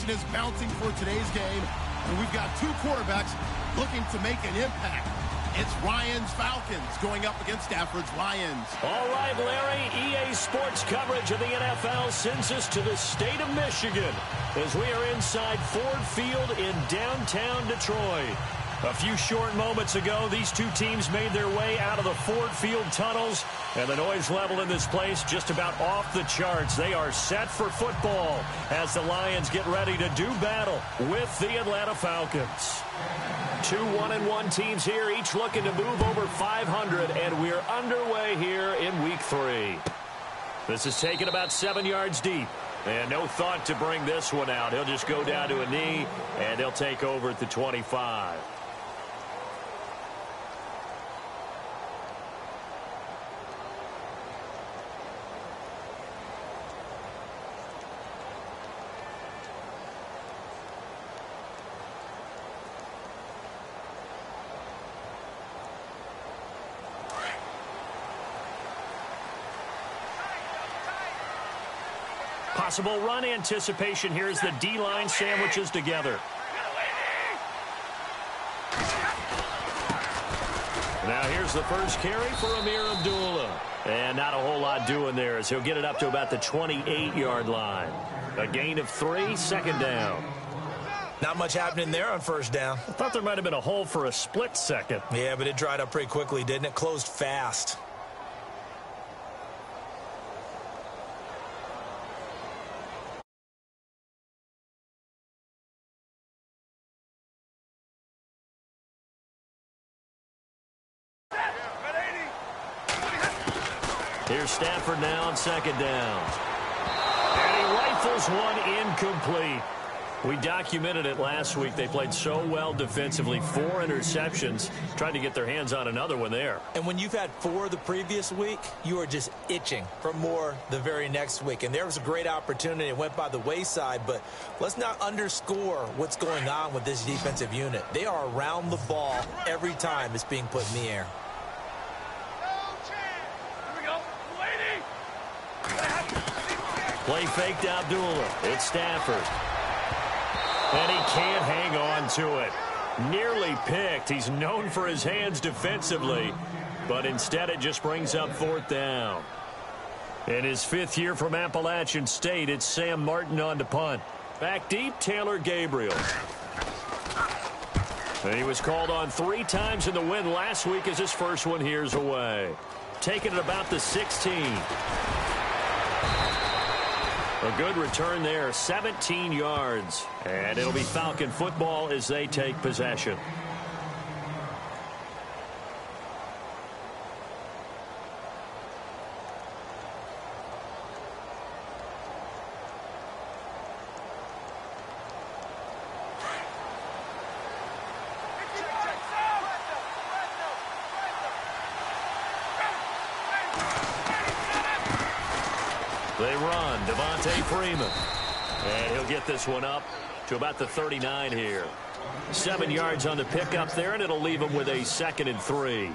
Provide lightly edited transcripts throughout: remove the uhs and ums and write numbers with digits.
Anticipation is mounting for today's game, and we've got two quarterbacks looking to make an impact. It's Ryan's Falcons going up against Stafford's Lions. All right, Larry, EA Sports coverage of the NFL sends us to the state of Michigan as we are inside Ford Field in downtown Detroit. A few short moments ago, these two teams made their way out of the Ford Field tunnels, and the noise level in this place just about off the charts. They are set for football as the Lions get ready to do battle with the Atlanta Falcons. Two 1-1 teams here, each looking to move over 500, and we're underway here in Week 3. This is taken about 7 yards deep, and no thought to bring this one out. He'll just go down to a knee, and they'll take over at the 25. Possible run anticipation here as the D-line sandwiches together. Now here's the first carry for Amir Abdullah. And not a whole lot doing there as he'll get it up to about the 28-yard line. A gain of 3, second down. Not much happening there on first down. I thought there might have been a hole for a split second. Yeah, but it dried up pretty quickly, didn't it? Closed fast. Here's Stafford now on second down. And he rifles one incomplete. We documented it last week. They played so well defensively. 4 interceptions. Trying to get their hands on another one there. And when you've had 4 the previous week, you are just itching for more the very next week. And there was a great opportunity. It went by the wayside. But let's not underscore what's going on with this defensive unit. They are around the ball every time it's being put in the air. Play faked Abdullah. It's Stafford. And he can't hang on to it. Nearly picked. He's known for his hands defensively. But instead it just brings up 4th down. In his 5th year from Appalachian State, it's Sam Martin on to punt. Back deep, Taylor Gabriel. And he was called on 3 times in the win last week as his first one here's away. Taking it about the 16. A good return there, 17 yards. And it'll be Falcon football as they take possession. They run, Devontae Freeman. And he'll get this one up to about the 39 here. 7 yards on the pickup there, and it'll leave him with a 2nd and 3.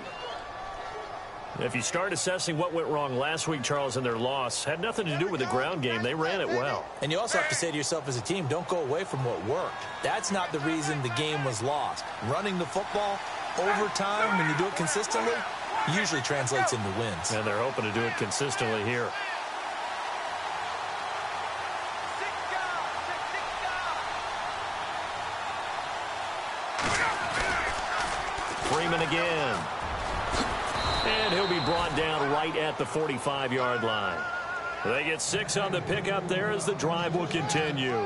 If you start assessing what went wrong last week, Charles, in their loss, had nothing to do with the ground game. They ran it well. And you also have to say to yourself as a team, don't go away from what worked. That's not the reason the game was lost. Running the football over time, when you do it consistently, usually translates into wins. And they're hoping to do it consistently here. Freeman again. And he'll be brought down right at the 45-yard line. They get 6 on the pickup there as the drive will continue.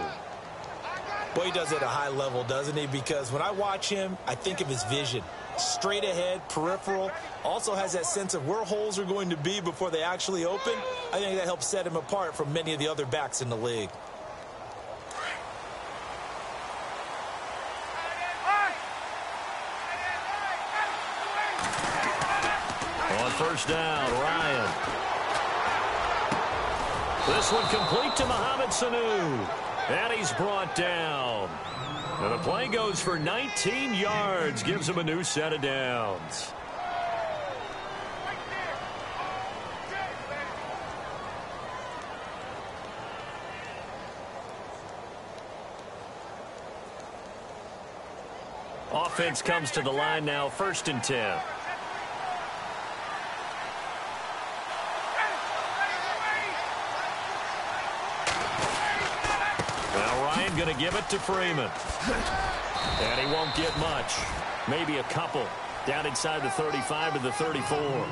Boy, he does it at a high level, doesn't he? Because when I watch him, I think of his vision. Straight ahead, peripheral. Also has that sense of where holes are going to be before they actually open. I think that helps set him apart from many of the other backs in the league. On first down, Ryan. This one complete to Mohamed Sanu. And he's brought down. And the play goes for 19 yards. Gives him a new set of downs. Offense comes to the line now, 1st and 10. Now Ryan going to give it to Freeman. And he won't get much. Maybe a couple. Down inside the 35 to the 34. Well,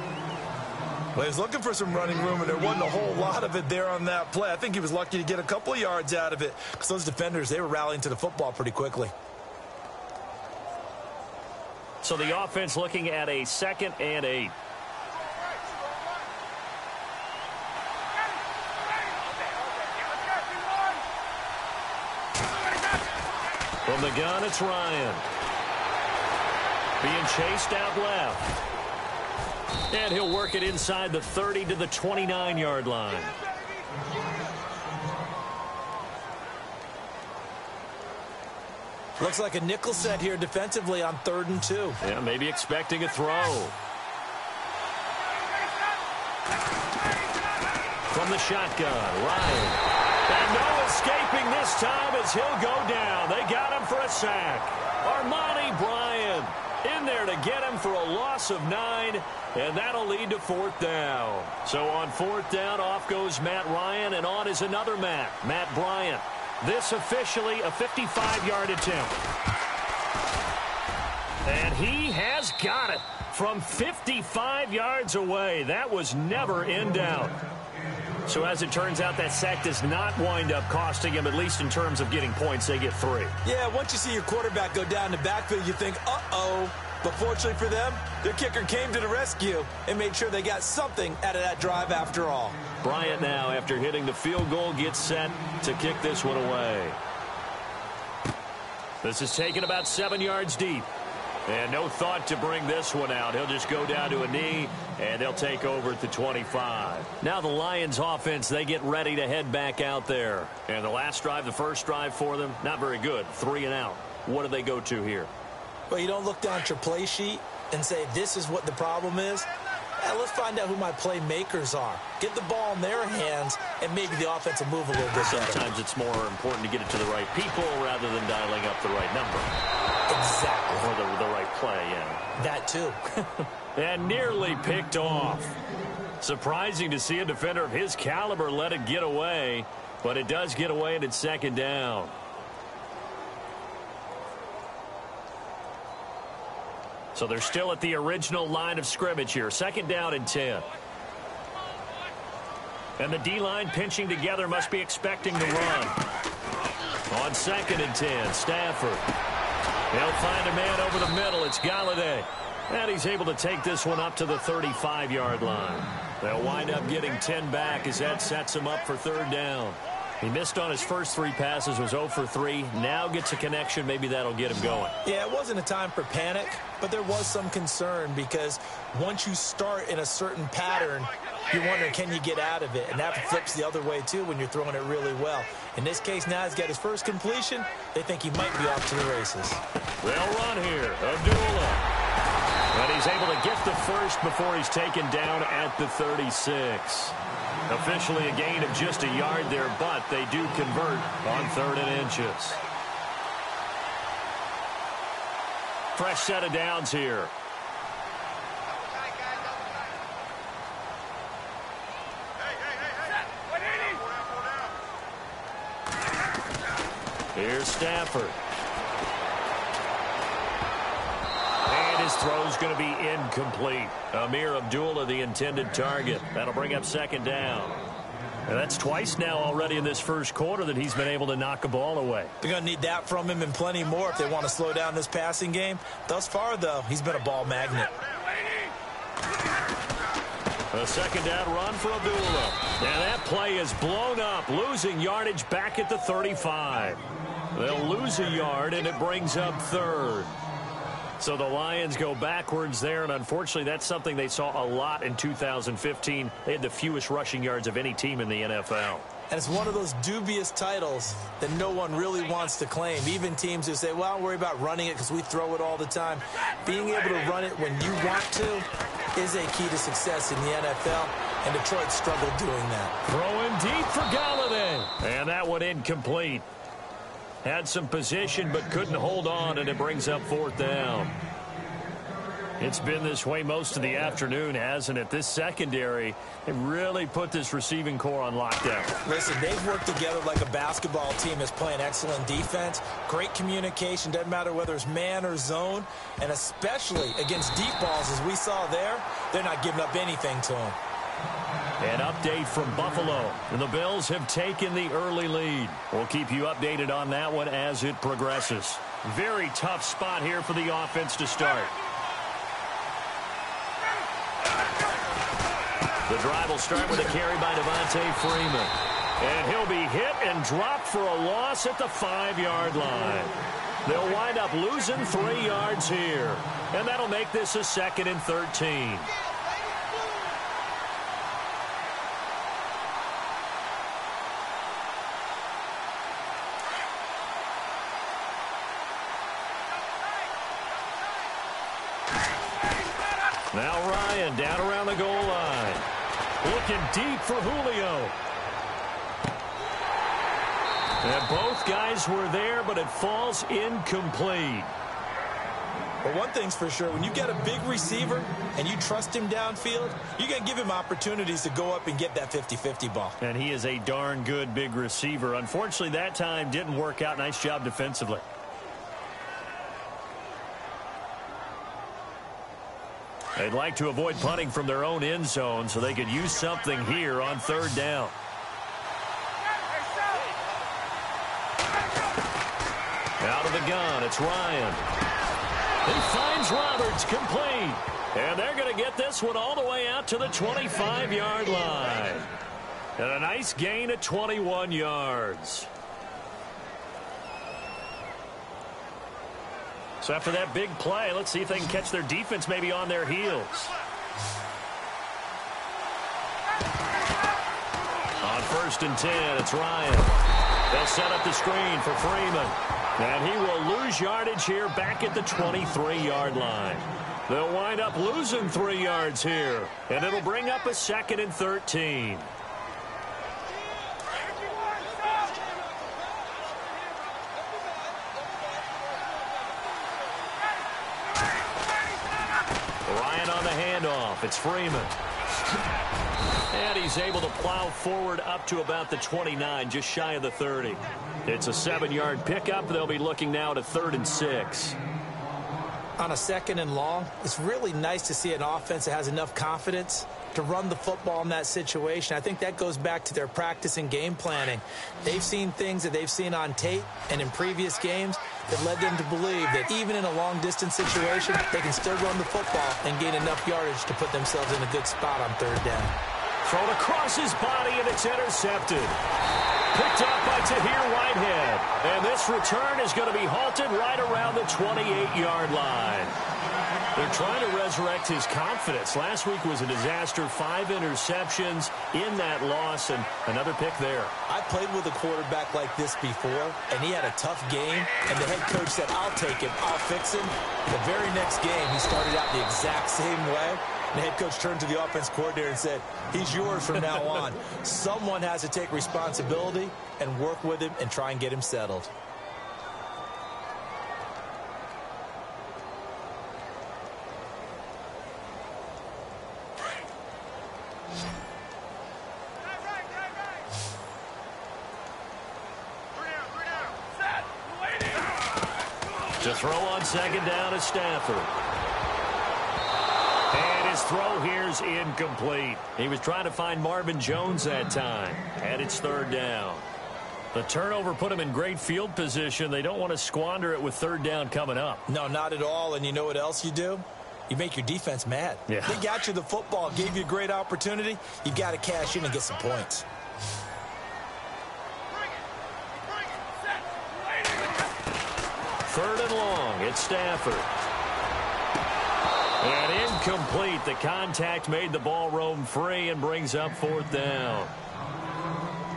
he was looking for some running room, and there wasn't a whole lot of it there on that play. I think he was lucky to get a couple of yards out of it because those defenders, they were rallying to the football pretty quickly. So the offense looking at a 2nd and 8. From the gun, it's Ryan. Being chased out left. And he'll work it inside the 30 to the 29-yard line. Looks like a nickel set here defensively on 3rd and 2. Yeah, maybe expecting a throw. From the shotgun, Ryan. And no escaping this time as he'll go down. They got him for a sack. Armani Bryant in there to get him for a loss of 9, and that'll lead to 4th down. So on 4th down, off goes Matt Ryan, and on is another Matt Bryant. This officially a 55-yard attempt. And he has got it from 55 yards away. That was never in doubt. So as it turns out, that sack does not wind up costing him, at least in terms of getting points. They get 3. Yeah, once you see your quarterback go down the backfield, you think, uh-oh. But fortunately for them, their kicker came to the rescue and made sure they got something out of that drive after all. Bryant now, after hitting the field goal, gets set to kick this one away. This is taken about 7 yards deep. And no thought to bring this one out. He'll just go down to a knee, and they'll take over at the 25. Now the Lions offense, they get ready to head back out there. And the last drive, the first drive for them, not very good. 3 and out. What do they go to here? Well, you don't look down at your play sheet and say, this is what the problem is. Let's find out who my playmakers are. Get the ball in their hands, and maybe the offense will move a little bit better. Sometimes it's more important to get it to the right people rather than dialing up the right number. Exactly. Or the right play, yeah. That too. And nearly picked off. Surprising to see a defender of his caliber let it get away, but it does get away, and it's 2nd down. So they're still at the original line of scrimmage here. 2nd down and 10. And the D-line pinching together, must be expecting the run. On 2nd and 10, Stafford. He'll find a man over the middle. It's Galladay. And he's able to take this one up to the 35-yard line. They'll wind up getting 10 back as that sets him up for 3rd down. He missed on his first 3 passes, was 0 for 3. Now gets a connection. Maybe that'll get him going. Yeah, it wasn't a time for panic, but there was some concern because once you start in a certain pattern, you're wondering, can you get out of it? And that flips the other way, too, when you're throwing it really well. In this case, now he's got his first completion. They think he might be off to the races. They'll run here. Abdullah. And he's able to get the first before he's taken down at the 36. Officially a gain of just a yard there, but they do convert on 3rd and inches. Fresh set of downs here. Here's Stafford. And his throw's going to be incomplete. Amir Abdullah, the intended target. That'll bring up 2nd down. And that's twice now already in this first quarter that he's been able to knock a ball away. They're going to need that from him and plenty more if they want to slow down this passing game. Thus far, though, he's been a ball magnet. A 2nd down run for Abdullah. And that play is blown up, losing yardage back at the 35. They'll lose a yard, and it brings up 3rd. So the Lions go backwards there, and unfortunately that's something they saw a lot in 2015. They had the fewest rushing yards of any team in the NFL. And it's one of those dubious titles that no one really wants to claim. Even teams who say, well, don't worry about running it because we throw it all the time. Being able to run it when you want to is a key to success in the NFL, and Detroit struggled doing that. Throwing deep for Galladay. And that one incomplete. Had some position but couldn't hold on, and it brings up 4th down. It's been this way most of the afternoon, hasn't it? This secondary, they really put this receiving core on lockdown. Listen, they've worked together like a basketball team that's playing excellent defense. Great communication, doesn't matter whether it's man or zone. And especially against deep balls, as we saw there, they're not giving up anything to them. An update from Buffalo. And the Bills have taken the early lead. We'll keep you updated on that one as it progresses. Very tough spot here for the offense to start. The drive will start with a carry by Devontae Freeman. And he'll be hit and dropped for a loss at the 5-yard line. They'll wind up losing 3 yards here. And that'll make this a 2nd and 13. Now Ryan down around the goal line. Looking deep for Julio. And both guys were there, but it falls incomplete. But one thing's for sure, when you get a big receiver and you trust him downfield, you're going to give him opportunities to go up and get that 50-50 ball. And he is a darn good big receiver. Unfortunately, that time didn't work out. Nice job defensively. They'd like to avoid punting from their own end zone so they could use something here on 3rd down. Out of the gun, it's Ryan. He finds Roberts, complete. And they're going to get this one all the way out to the 25-yard line. And a nice gain of 21 yards. So after that big play, let's see if they can catch their defense maybe on their heels. On 1st and 10, it's Ryan. They'll set up the screen for Freeman. And he will lose yardage here back at the 23-yard line. They'll wind up losing 3 yards here. And it'll bring up a 2nd and 13. It's Freeman. And he's able to plow forward up to about the 29, just shy of the 30. It's a 7-yard pickup. They'll be looking now to 3rd and 6. On a 2nd and long, it's really nice to see an offense that has enough confidence to run the football in that situation. I think that goes back to their practice and game planning. They've seen things that they've seen on tape and in previous games that led them to believe that even in a long-distance situation, they can still run the football and gain enough yardage to put themselves in a good spot on 3rd down. Thrown across his body, and it's intercepted. Picked up by Tahir Whitehead. And this return is going to be halted right around the 28-yard line. They're trying to resurrect his confidence. Last week was a disaster. 5 interceptions in that loss, and another pick there. I played with a quarterback like this before, and he had a tough game, and the head coach said, I'll take him, I'll fix him. The very next game, he started out the exact same way. The head coach turned to the offense coordinator and said, he's yours from now on. Someone has to take responsibility and work with him and try and get him settled. To throw on 2nd down is Stafford. And his throw here's incomplete. He was trying to find Marvin Jones that time. And it's 3rd down. The turnover put him in great field position. They don't want to squander it with 3rd down coming up. No, not at all. And you know what else you do? You make your defense mad. Yeah. They got you the football, gave you a great opportunity. You got to cash in and get some points. Third and long, it's Stafford. And incomplete. The contact made the ball roam free and brings up 4th down.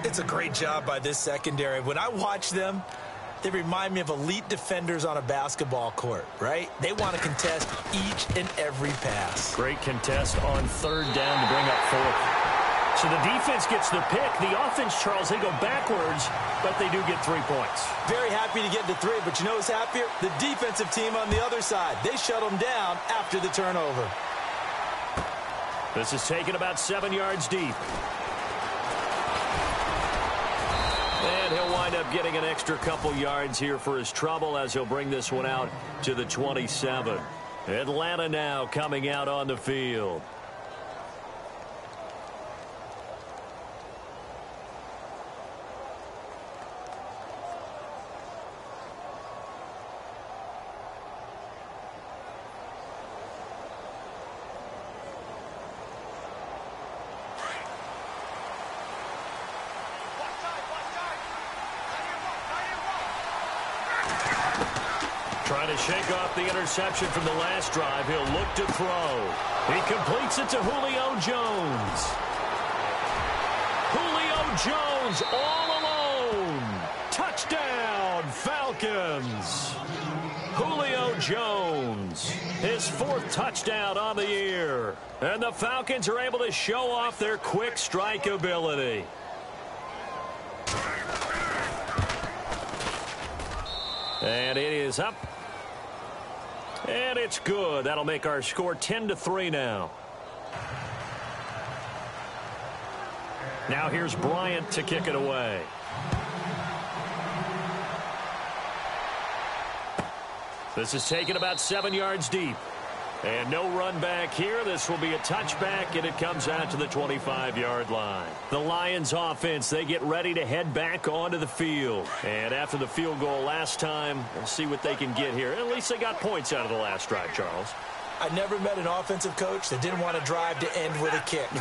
It's a great job by this secondary. When I watch them, they remind me of elite defenders on a basketball court, right? They want to contest each and every pass. Great contest on 3rd down to bring up 4th. So the defense gets the pick. The offense, Charles, they go backwards, but they do get 3 points. Very happy to get the 3, but you know who's happier? The defensive team on the other side. They shut them down after the turnover. This is taken about 7 yards deep. And he'll wind up getting an extra couple yards here for his trouble as he'll bring this one out to the 27. Atlanta now coming out on the field. Trying to shake off the interception from the last drive. He'll look to throw. He completes it to Julio Jones. Julio Jones all alone. Touchdown, Falcons. Julio Jones, his 4th touchdown on the year. And the Falcons are able to show off their quick strike ability. And it is up. And it's good. That'll make our score 10-3 now. Now here's Bryant to kick it away. This is taken about 7 yards deep. And no run back here. This will be a touchback, and it comes out to the 25-yard line. The Lions offense, they get ready to head back onto the field. And after the field goal last time, we'll see what they can get here. At least they got points out of the last drive, Charles. I never met an offensive coach that didn't want to drive to end with a kick.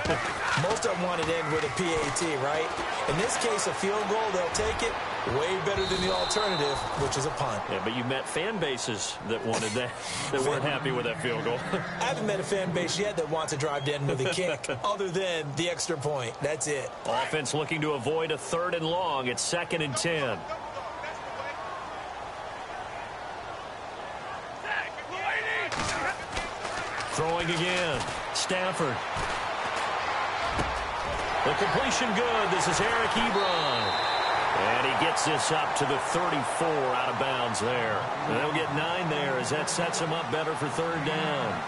Most of them wanted to end with a PAT, right? In this case, a field goal, they'll take it. Way better than the alternative, which is a punt. Yeah, but you met fan bases that wanted that, that weren't happy with that field goal. I haven't met a fan base yet that wants to drive to end with a kick, other than the extra point. That's it. Offense looking to avoid a 3rd and long. It's 2nd and 10. Throwing again. Stafford. The completion good. This is Eric Ebron. And he gets this up to the 34 out of bounds there. And they'll get 9 there as that sets him up better for 3rd down.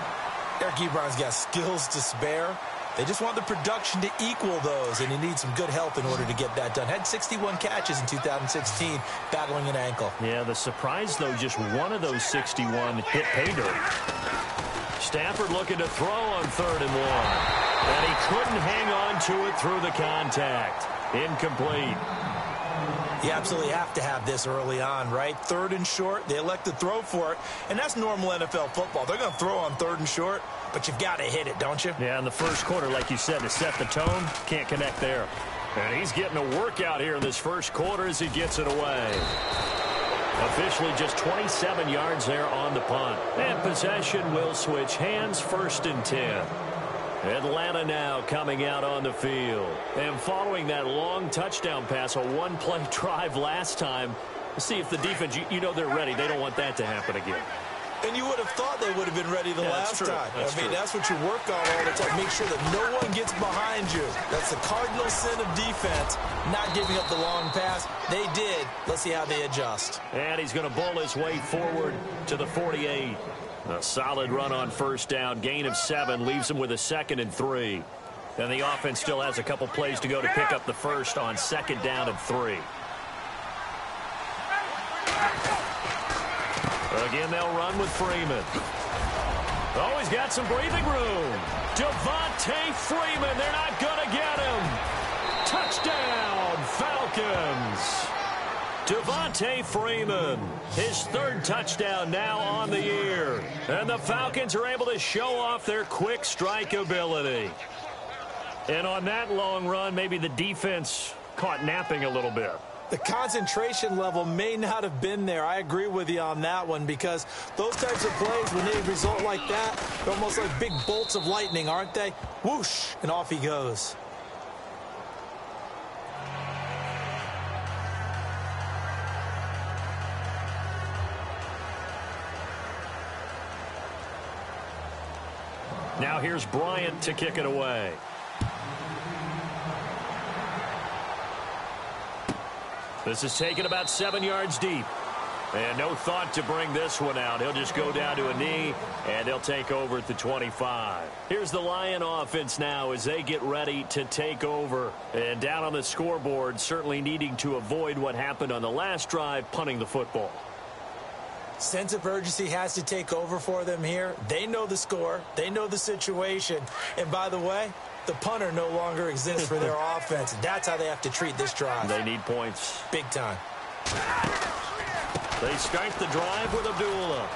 Eric Ebron's got skills to spare. They just want the production to equal those, and he needs some good help in order to get that done. Had 61 catches in 2016, battling an ankle. Yeah, the surprise, though, just one of those 61 hit pay dirt. Stafford looking to throw on 3rd and 1. And he couldn't hang on to it through the contact. Incomplete. You absolutely have to have this early on, right? 3rd and short, they elect to throw for it, and that's normal NFL football. They're going to throw on 3rd and short, but you've got to hit it, don't you? Yeah, in the first quarter, like you said, to set the tone, can't connect there. And he's getting a workout here in this first quarter as he gets it away. Officially just 27 yards there on the punt. And possession will switch hands, 1st and 10. Atlanta now coming out on the field. And following that long touchdown pass, a 1-play drive last time, see if the defense, you know they're ready. They don't want that to happen again. And you would have thought they would have been ready the last time. That's what you work on all the time. Make sure that no one gets behind you. That's the cardinal sin of defense, not giving up the long pass. They did. Let's see how they adjust. And he's going to bull his way forward to the 48. A solid run on 1st down. Gain of 7 leaves him with a 2nd and 3. And the offense still has a couple plays to go to pick up the first on 2nd down and 3. Again, they'll run with Freeman. Oh, he's got some breathing room. Devontae Freeman, they're not going to get him. Touchdown, Falcons. Devontae Freeman, his 3rd touchdown now on the year. And the Falcons are able to show off their quick strike ability. And on that long run, maybe the defense caught napping a little bit. The concentration level may not have been there. I agree with you on that one, because those types of plays, when they result like that, they're almost like big bolts of lightning, aren't they? Whoosh, and off he goes. Now here's Bryant to kick it away. This is taken about 7 yards deep. And no thought to bring this one out. He'll just go down to a knee, and he'll take over at the 25. Here's the Lion offense now as they get ready to take over. And down on the scoreboard, certainly needing to avoid what happened on the last drive, punting the football. Sense of urgency has to take over for them here. They know the score. They know the situation. And by the way, the punter no longer exists for their offense. That's how they have to treat this drive. They need points. Big time. They start the drive with Abdullah.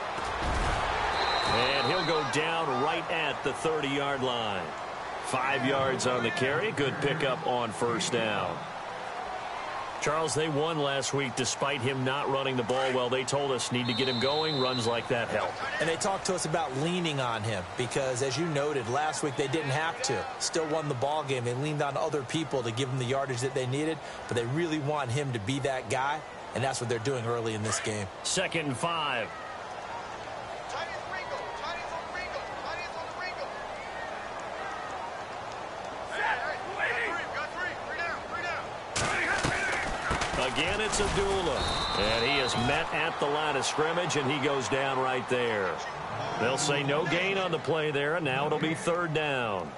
And he'll go down right at the 30-yard line. 5 yards on the carry. Good pickup on first down. Charles, they won last week despite him not running the ball well. They told us need to get him going. Runs like that help. And they talked to us about leaning on him because, as you noted, last week they didn't have to. Still won the ball game. They leaned on other people to give them the yardage that they needed, but they really want him to be that guy, and that's what they're doing early in this game. 2nd and 5. Again, it's Abdullah. And he is met at the line of scrimmage, and he goes down right there. They'll say no gain on the play there, and now it'll be 3rd down.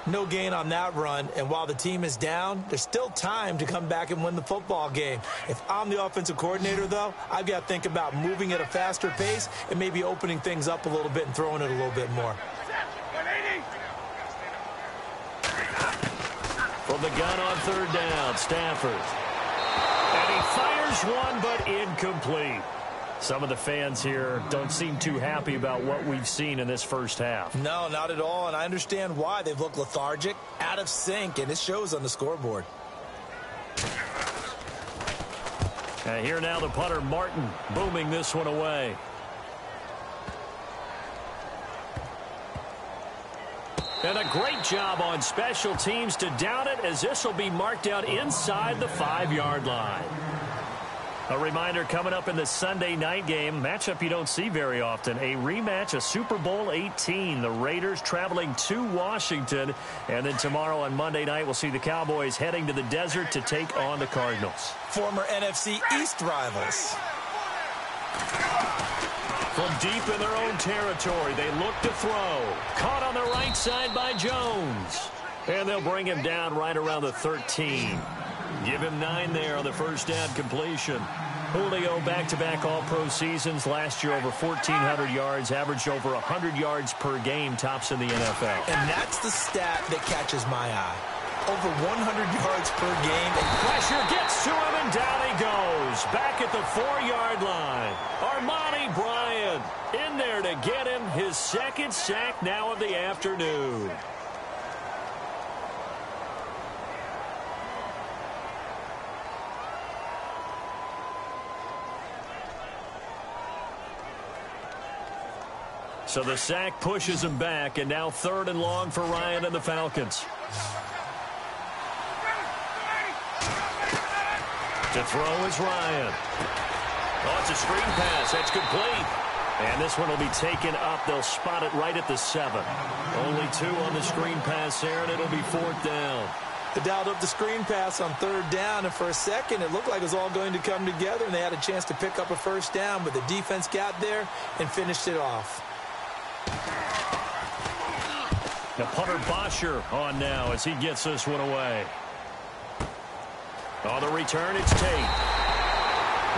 No gain on that run, and while the team is down, there's still time to come back and win the football game. If I'm the offensive coordinator, though, I've got to think about moving at a faster pace and maybe opening things up a little bit and throwing it a little bit more. From the gun on 3rd down, Stafford. And he fires one, but incomplete. Some of the fans here don't seem too happy about what we've seen in this first half. No, not at all, and I understand why. They've looked lethargic, out of sync, and it shows on the scoreboard. And here now the punter, Martin, booming this one away. And a great job on special teams to down it, as this will be marked out inside the 5-yard line. A reminder coming up in the Sunday night game, matchup you don't see very often, a rematch of Super Bowl 18. The Raiders traveling to Washington. And then tomorrow on Monday night, we'll see the Cowboys heading to the desert to take on the Cardinals. Former NFC East rivals. From deep in their own territory, they look to throw. Caught on the right side by Jones. And they'll bring him down right around the 13. Give him 9 there on the first down completion. Julio back-to-back all-pro seasons. Last year over 1,400 yards, averaged over 100 yards per game, tops in the NFL. And that's the stat that catches my eye. Over 100 yards per game. And pressure gets to him, and down he goes. Back at the 4-yard line. Armani Bryant in there to get him his 2nd sack now of the afternoon. So the sack pushes him back, and now 3rd and long for Ryan and the Falcons. To throw is Ryan. Oh, it's a screen pass. That's complete. And this one will be taken up. They'll spot it right at the 7. Only 2 on the screen pass there, and it'll be 4th down. They dialed up the screen pass on 3rd down, and for a second it looked like it was all going to come together, and they had a chance to pick up a first down, but the defense got there and finished it off. Now punter Bosher on now as he gets this one away. On the return, it's Tate.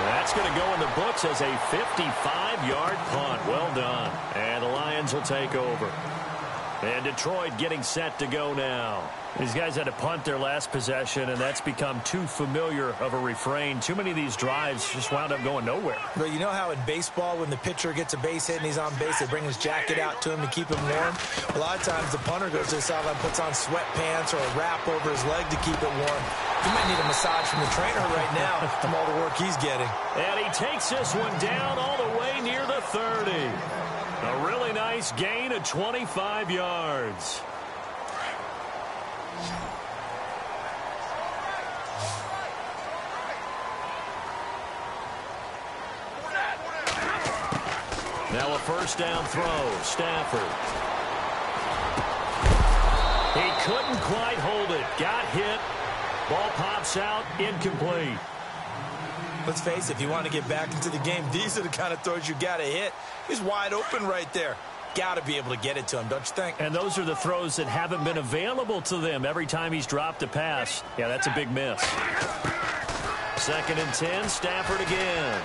That's going to go in the books as a 55-yard punt. Well done. And the Lions will take over. And Detroit getting set to go now. These guys had to punt their last possession, and that's become too familiar of a refrain. Too many of these drives just wound up going nowhere. But you know how in baseball, when the pitcher gets a base hit and he's on base, they bring his jacket out to him to keep him warm? A lot of times the punter goes to the sideline, puts on sweatpants or a wrap over his leg to keep it warm. He might need a massage from the trainer right now from all the work he's getting. And he takes this one down all the way near the 30. A really nice gain of 25 yards. Now a first down throw. Stafford. He couldn't quite hold it. Got hit. Ball pops out. Incomplete. Let's face it, if you want to get back into the game, these are the kind of throws you got to hit. He's wide open right there. Got to be able to get it to him, don't you think? And those are the throws that haven't been available to them every time he's dropped a pass. Yeah, that's a big miss. 2nd and 10, Stafford again.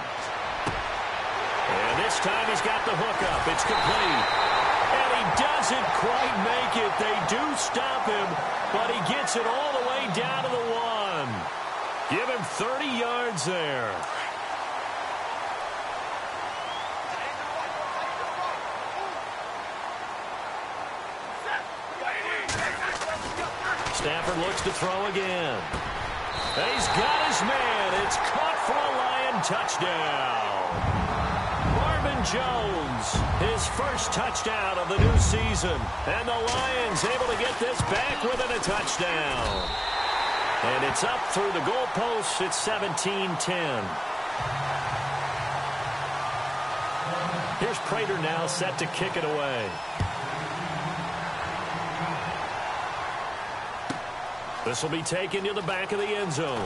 And this time he's got the hook up. It's complete. And he doesn't quite make it. They do stop him, but he gets it all the way down to the 1. Give him 30 yards there. Stafford looks to throw again. He's got his man. It's caught for a Lion touchdown. Marvin Jones, his first touchdown of the new season. And the Lions able to get this back within a touchdown. And it's up through the goalposts. It's 17-10. Here's Prater now set to kick it away. This will be taken to the back of the end zone.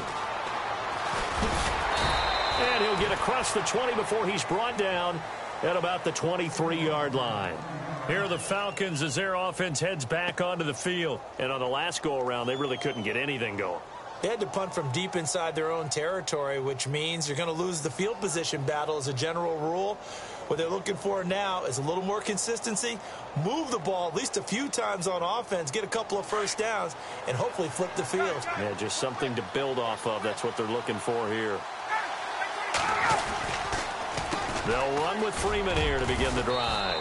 And he'll get across the 20 before he's brought down at about the 23-yard line. Here are the Falcons as their offense heads back onto the field. And on the last go-around, they really couldn't get anything going. They had to punt from deep inside their own territory, which means you're going to lose the field position battle as a general rule. What they're looking for now is a little more consistency, move the ball at least a few times on offense, get a couple of first downs, and hopefully flip the field. Yeah, just something to build off of. That's what they're looking for here. They'll run with Freeman here to begin the drive.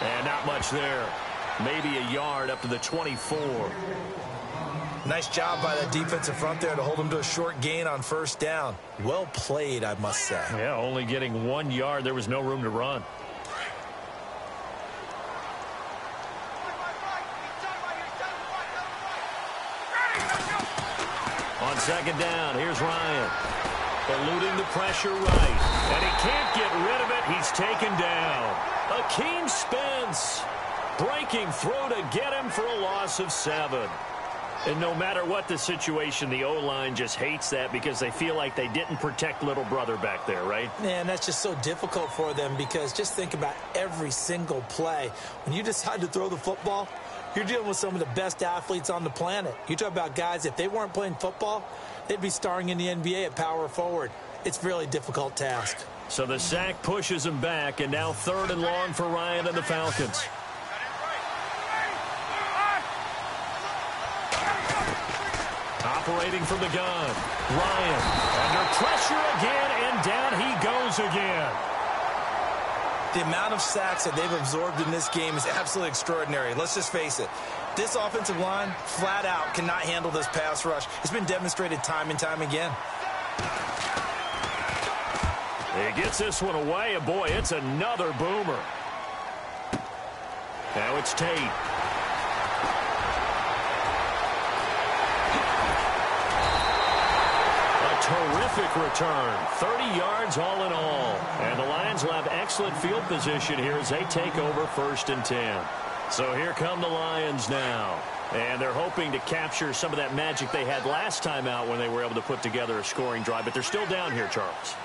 And not much there. Maybe a yard up to the 24. Nice job by that defensive front there to hold him to a short gain on first down. Well played, I must say. Yeah, only getting 1 yard. There was no room to run. On 2nd down, here's Ryan. Eluding the pressure right. And he can't get rid of it. He's taken down. Akeem Spence breaking through to get him for a loss of 7. And no matter what the situation, the O-line just hates that because they feel like they didn't protect little brother back there, right? Man, that's just so difficult for them because just think about every single play. When you decide to throw the football, you're dealing with some of the best athletes on the planet. You talk about guys, if they weren't playing football, they'd be starring in the NBA at power forward. It's a really difficult task. So the sack pushes him back, and now 3rd and long for Ryan and the Falcons. Operating from the gun. Ryan under pressure again, and down he goes again. The amount of sacks that they've absorbed in this game is absolutely extraordinary. Let's just face it. This offensive line, flat out, cannot handle this pass rush. It's been demonstrated time and time again. He gets this one away, and boy, it's another boomer. Now it's Tate. Terrific return. 30 yards all in all. And the Lions will have excellent field position here as they take over 1st and 10. So here come the Lions now. And they're hoping to capture some of that magic they had last time out when they were able to put together a scoring drive. But they're still down here, Charles.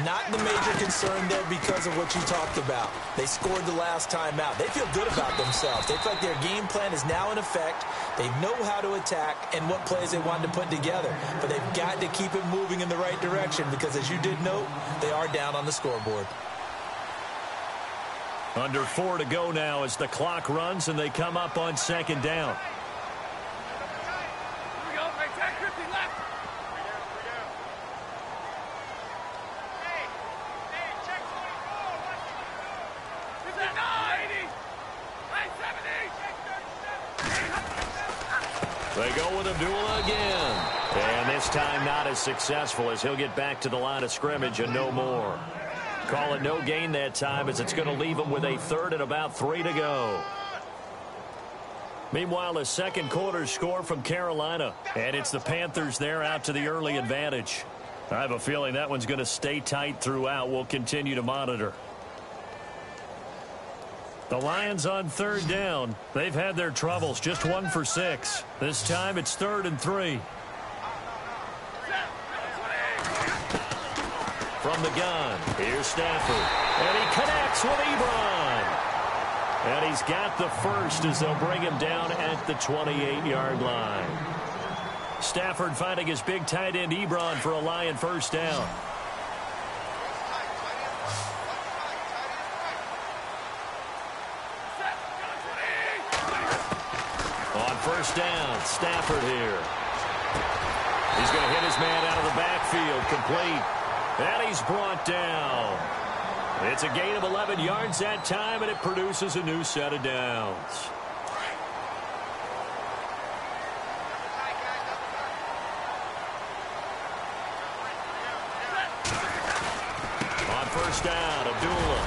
Not the major concern there because of what you talked about. They scored the last time out. They feel good about themselves. They feel like their game plan is now in effect. They know how to attack and what plays they want to put together. But they've got to keep it moving in the right direction because, as you did note, they are down on the scoreboard. Under 4 to go now as the clock runs and they come up on 2nd down. They go with Abdullah again. And this time not as successful as he'll get back to the line of scrimmage and no more. Call it no gain that time as it's going to leave him with a 3rd and about 3 to go. Meanwhile, a second quarter score from Carolina. And it's the Panthers there out to the early advantage. I have a feeling that one's going to stay tight throughout. We'll continue to monitor. The Lions on 3rd down. They've had their troubles. Just 1 for 6. This time it's 3rd and 3. from the gun. Here's Stafford. And he connects with Ebron. And he's got the first as they'll bring him down at the 28-yard line. Stafford finding his big tight end Ebron for a Lion first down. On first down, Stafford here. He's going to hit his man out of the backfield, complete. And he's brought down. It's a gain of 11 yards that time, and it produces a new set of downs. On first down, Abdullah.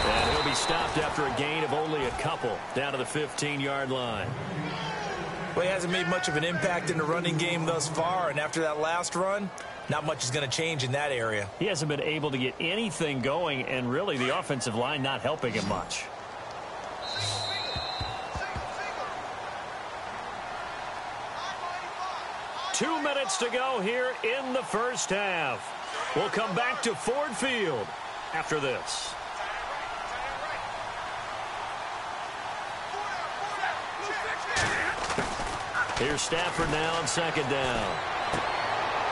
And he'll be stopped after a gain of only a couple down to the 15-yard line. Well, he hasn't made much of an impact in the running game thus far, and after that last run, not much is going to change in that area. He hasn't been able to get anything going, and really the offensive line not helping him much. Two minutes to go here in the first half. We'll come back to Ford Field after this. Here's Stafford now on second down.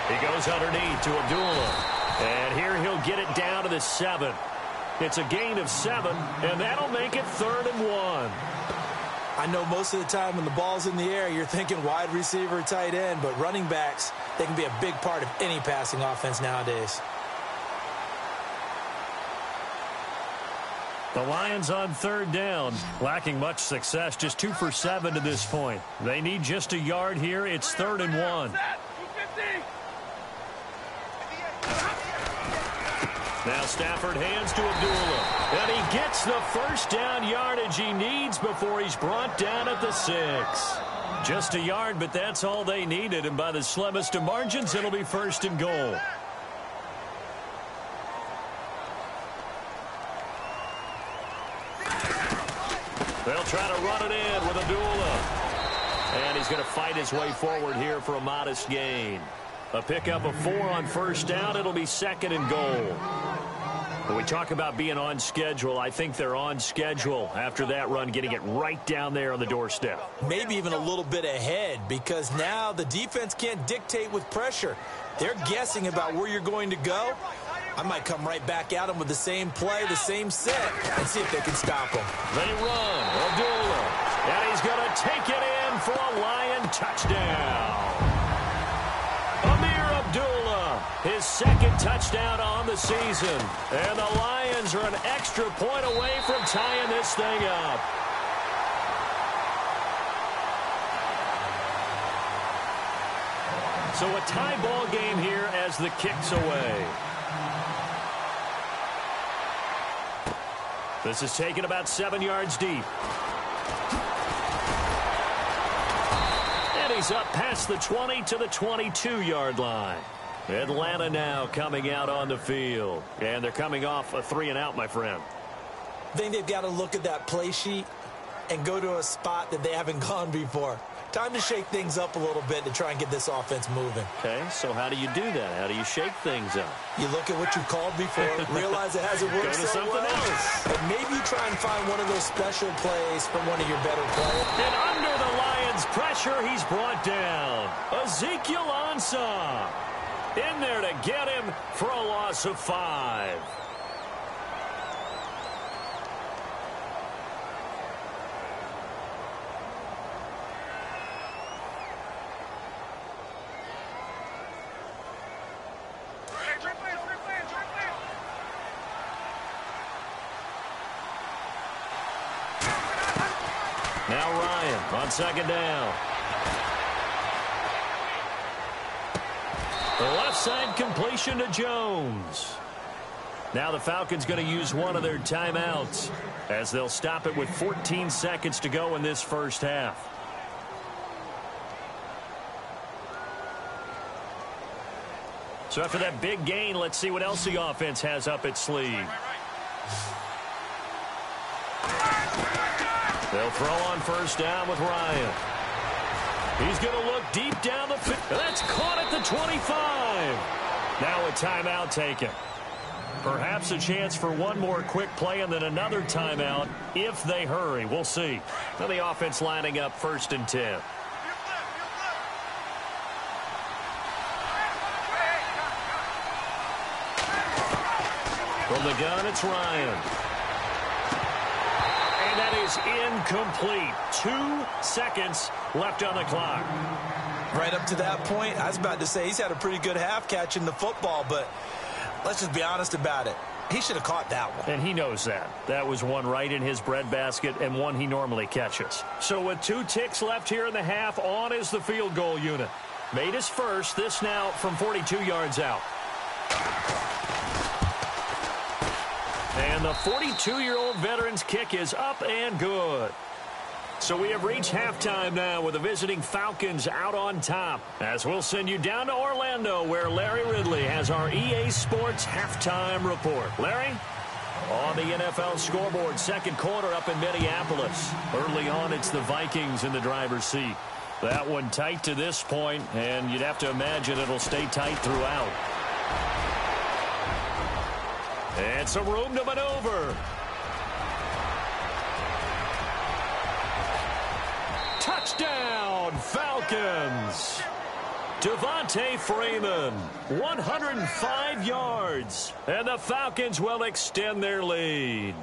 He goes underneath to Abdullah. And here he'll get it down to the 7. It's a gain of 7, and that'll make it 3rd and 1. I know most of the time when the ball's in the air, you're thinking wide receiver, tight end, but running backs, they can be a big part of any passing offense nowadays. The Lions on 3rd down, lacking much success, just 2 for 7 to this point. They need just a yard here. It's 3rd and 1. Now Stafford hands to Abdullah, and he gets the first down yardage he needs before he's brought down at the 6. Just a yard, but that's all they needed, and by the slimmest of margins, it'll be 1st and goal. They'll try to run it in with Abdullah. And he's going to fight his way forward here for a modest gain. A pickup of 4 on first down. It'll be 2nd and goal. When we talk about being on schedule, I think they're on schedule after that run, getting it right down there on the doorstep. Maybe even a little bit ahead, because now the defense can't dictate with pressure. They're guessing about where you're going to go. I might come right back at them with the same play, the same set, and see if they can stop them. They run. Abdullah. And he's going to take it in for a Lion touchdown. Abdullah, his 2nd touchdown on the season. And the Lions are an extra point away from tying this thing up. So a tie ball game here as the kick's away. This is taken about 7 yards deep. And he's up past the 20 to the 22-yard line. Atlanta now coming out on the field. And they're coming off a 3-and-out, my friend. I think they've got to look at that play sheet and go to a spot that they haven't gone before. Time to shake things up a little bit to try and get this offense moving. Okay, so how do you do that? How do you shake things up? You look at what you called before, realize it hasn't worked so well. Else. And maybe you try and find one of those special plays from one of your better players. And under the Lions' pressure, he's brought down. Ezekiel Ansah in there to get him for a loss of 5. Now Ryan on 2nd down. The left side completion to Jones. Now the Falcons going to use one of their timeouts as they'll stop it with 14 seconds to go in this first half. So after that big gain, let's see what else the offense has up its sleeve. They'll throw on first down with Ryan. He's going to look deep down the field. That's caught at the 25. Now a timeout taken. Perhaps a chance for one more quick play and then another timeout if they hurry. We'll see. Now the offense lining up 1st and 10. From the gun, it's Ryan. And that is incomplete. 2 seconds left on the clock. Right up to that point, I was about to say he's had a pretty good half catching the football, but let's just be honest about it. He should have caught that one. And he knows that. That was one right in his breadbasket and one he normally catches. So with 2 ticks left here in the half, on is the field goal unit. Made his first, this now from 42 yards out. And the 42-year-old veteran's kick is up and good. So we have reached halftime now with the visiting Falcons out on top. As we'll send you down to Orlando where Larry Ridley has our EA Sports halftime report. Larry? On the NFL scoreboard, 2nd quarter up in Minneapolis. Early on, it's the Vikings in the driver's seat. That one tight to this point, and you'd have to imagine it'll stay tight throughout. And some room to maneuver. Touchdown, Falcons. Devontae Freeman, 105 yards. And the Falcons will extend their lead.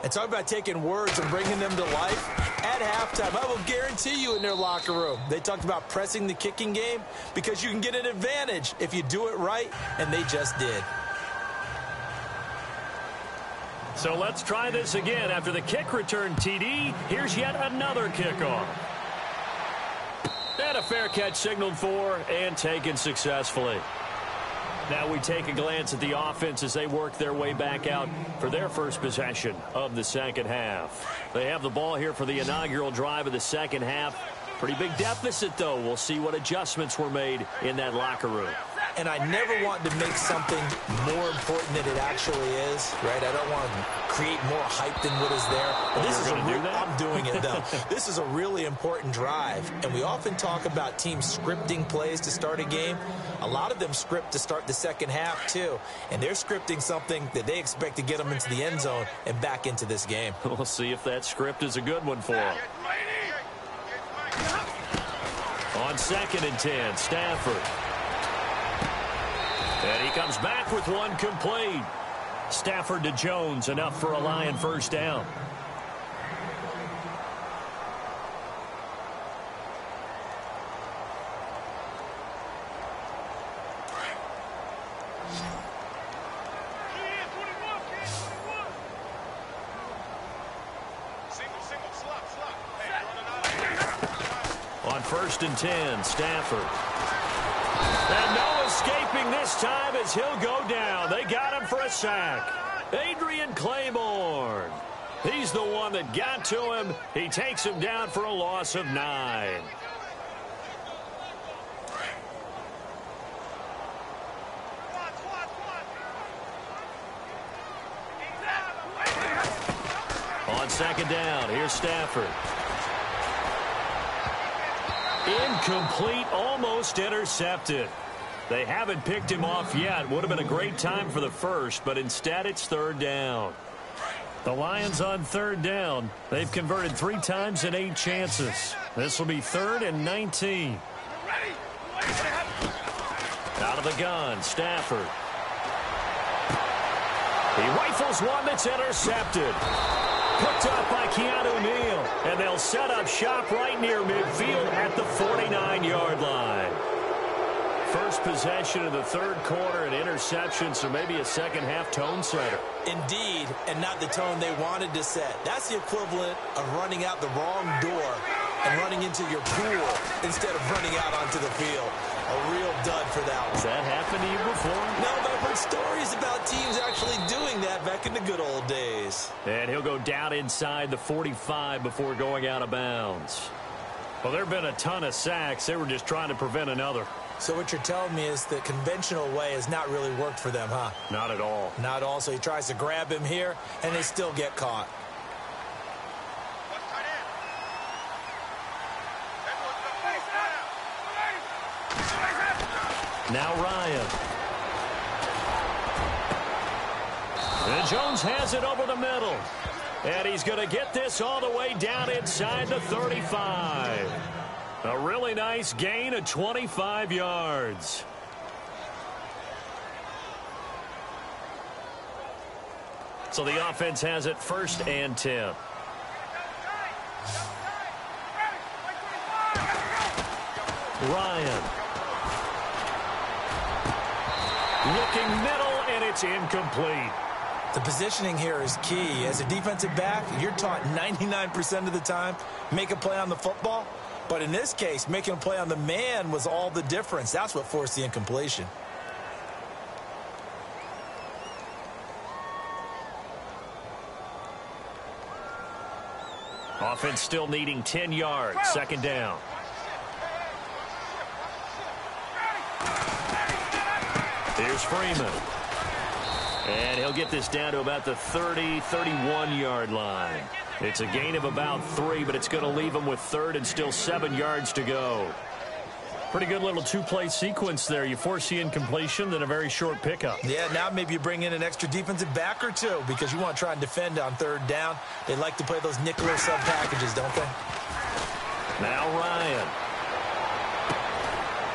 And talk about taking words and bringing them to life. At halftime, I will guarantee you in their locker room, they talked about pressing the kicking game because you can get an advantage if you do it right, and they just did. So let's try this again. After the kick return TD, here's yet another kickoff. And a fair catch signaled for and taken successfully. Now we take a glance at the offense as they work their way back out for their first possession of the second half. They have the ball here for the inaugural drive of the second half. Pretty big deficit, though. We'll see what adjustments were made in that locker room. And I never want to make something more important than it actually is, right? I don't want to create more hype than what is there. But this is I'm doing it, though. This is a really important drive. And we often talk about teams scripting plays to start a game. A lot of them script to start the second half, too. And they're scripting something that they expect to get them into the end zone and back into this game. We'll see if that script is a good one for them. On 2nd and 10, Stafford. And he comes back with one complete. Stafford to Jones, enough for a Lion first down. On 1st and 10, Stafford. And no escaping this time as he'll go down. They got him for a sack. Adrian Claiborne. He's the one that got to him. He takes him down for a loss of 9. On 2nd down, here's Stafford. Incomplete, almost intercepted. They haven't picked him off yet. Would have been a great time for the first, but instead it's 3rd down. The Lions on 3rd down. They've converted 3 times in 8 chances. This will be 3rd and 19. Out of the gun, Stafford. He rifles one that's intercepted. Picked up by Keanu Neal. And they'll set up shop right near midfield at the 49-yard line. First possession of the 3rd quarter, an interception, so maybe a second-half tone setter. Indeed, and not the tone they wanted to set. That's the equivalent of running out the wrong door and running into your pool instead of running out onto the field. A real dud for that one. Has that happened to you before? No, but I've heard stories about teams actually doing that back in the good old days. And he'll go down inside the 45 before going out of bounds. Well, there have been a ton of sacks. They were just trying to prevent another. So what you're telling me is the conventional way has not really worked for them, huh? Not at all. Not at all. So he tries to grab him here, and they still get caught. Now Ryan. And Jones has it over the middle. And he's going to get this all the way down inside the 35. A really nice gain of 25 yards. So the offense has it 1st and 10. Ryan. Looking middle, and it's incomplete. The positioning here is key. As a defensive back, you're taught 99% of the time, make a play on the football. But in this case, making a play on the man was all the difference. That's what forced the incompletion. Offense still needing 10 yards. 2nd down. Here's Freeman. And he'll get this down to about the 30, 31-yard line. It's a gain of about 3, but it's going to leave him with 3rd and still 7 yards to go. Pretty good little 2-play sequence there. You force the incompletion, then a very short pickup. Yeah, now maybe you bring in an extra defensive back or 2 because you want to try and defend on 3rd down. They like to play those nickel or sub packages, don't they? Now Ryan.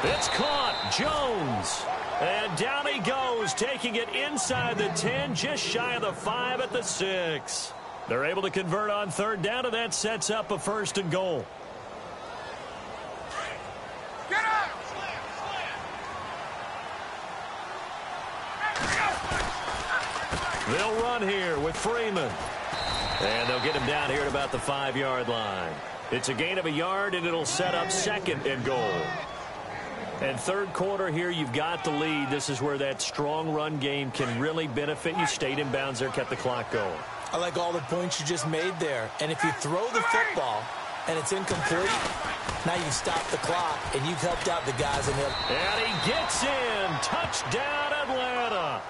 It's caught. Jones. And down he goes, taking it inside the 10, just shy of the 5 at the 6. They're able to convert on 3rd down, and that sets up a 1st and goal. They'll run here with Freeman. And they'll get him down here at about the 5-yard line. It's a gain of a yard, and it'll set up 2nd and goal. And 3rd quarter here, you've got the lead. This is where that strong run game can really benefit you. Stayed in bounds there, kept the clock going. I like all the points you just made there. And if you throw the football and it's incomplete, now you stop the clock and you've helped out the guys in there. And he gets in. Touchdown, Atlanta.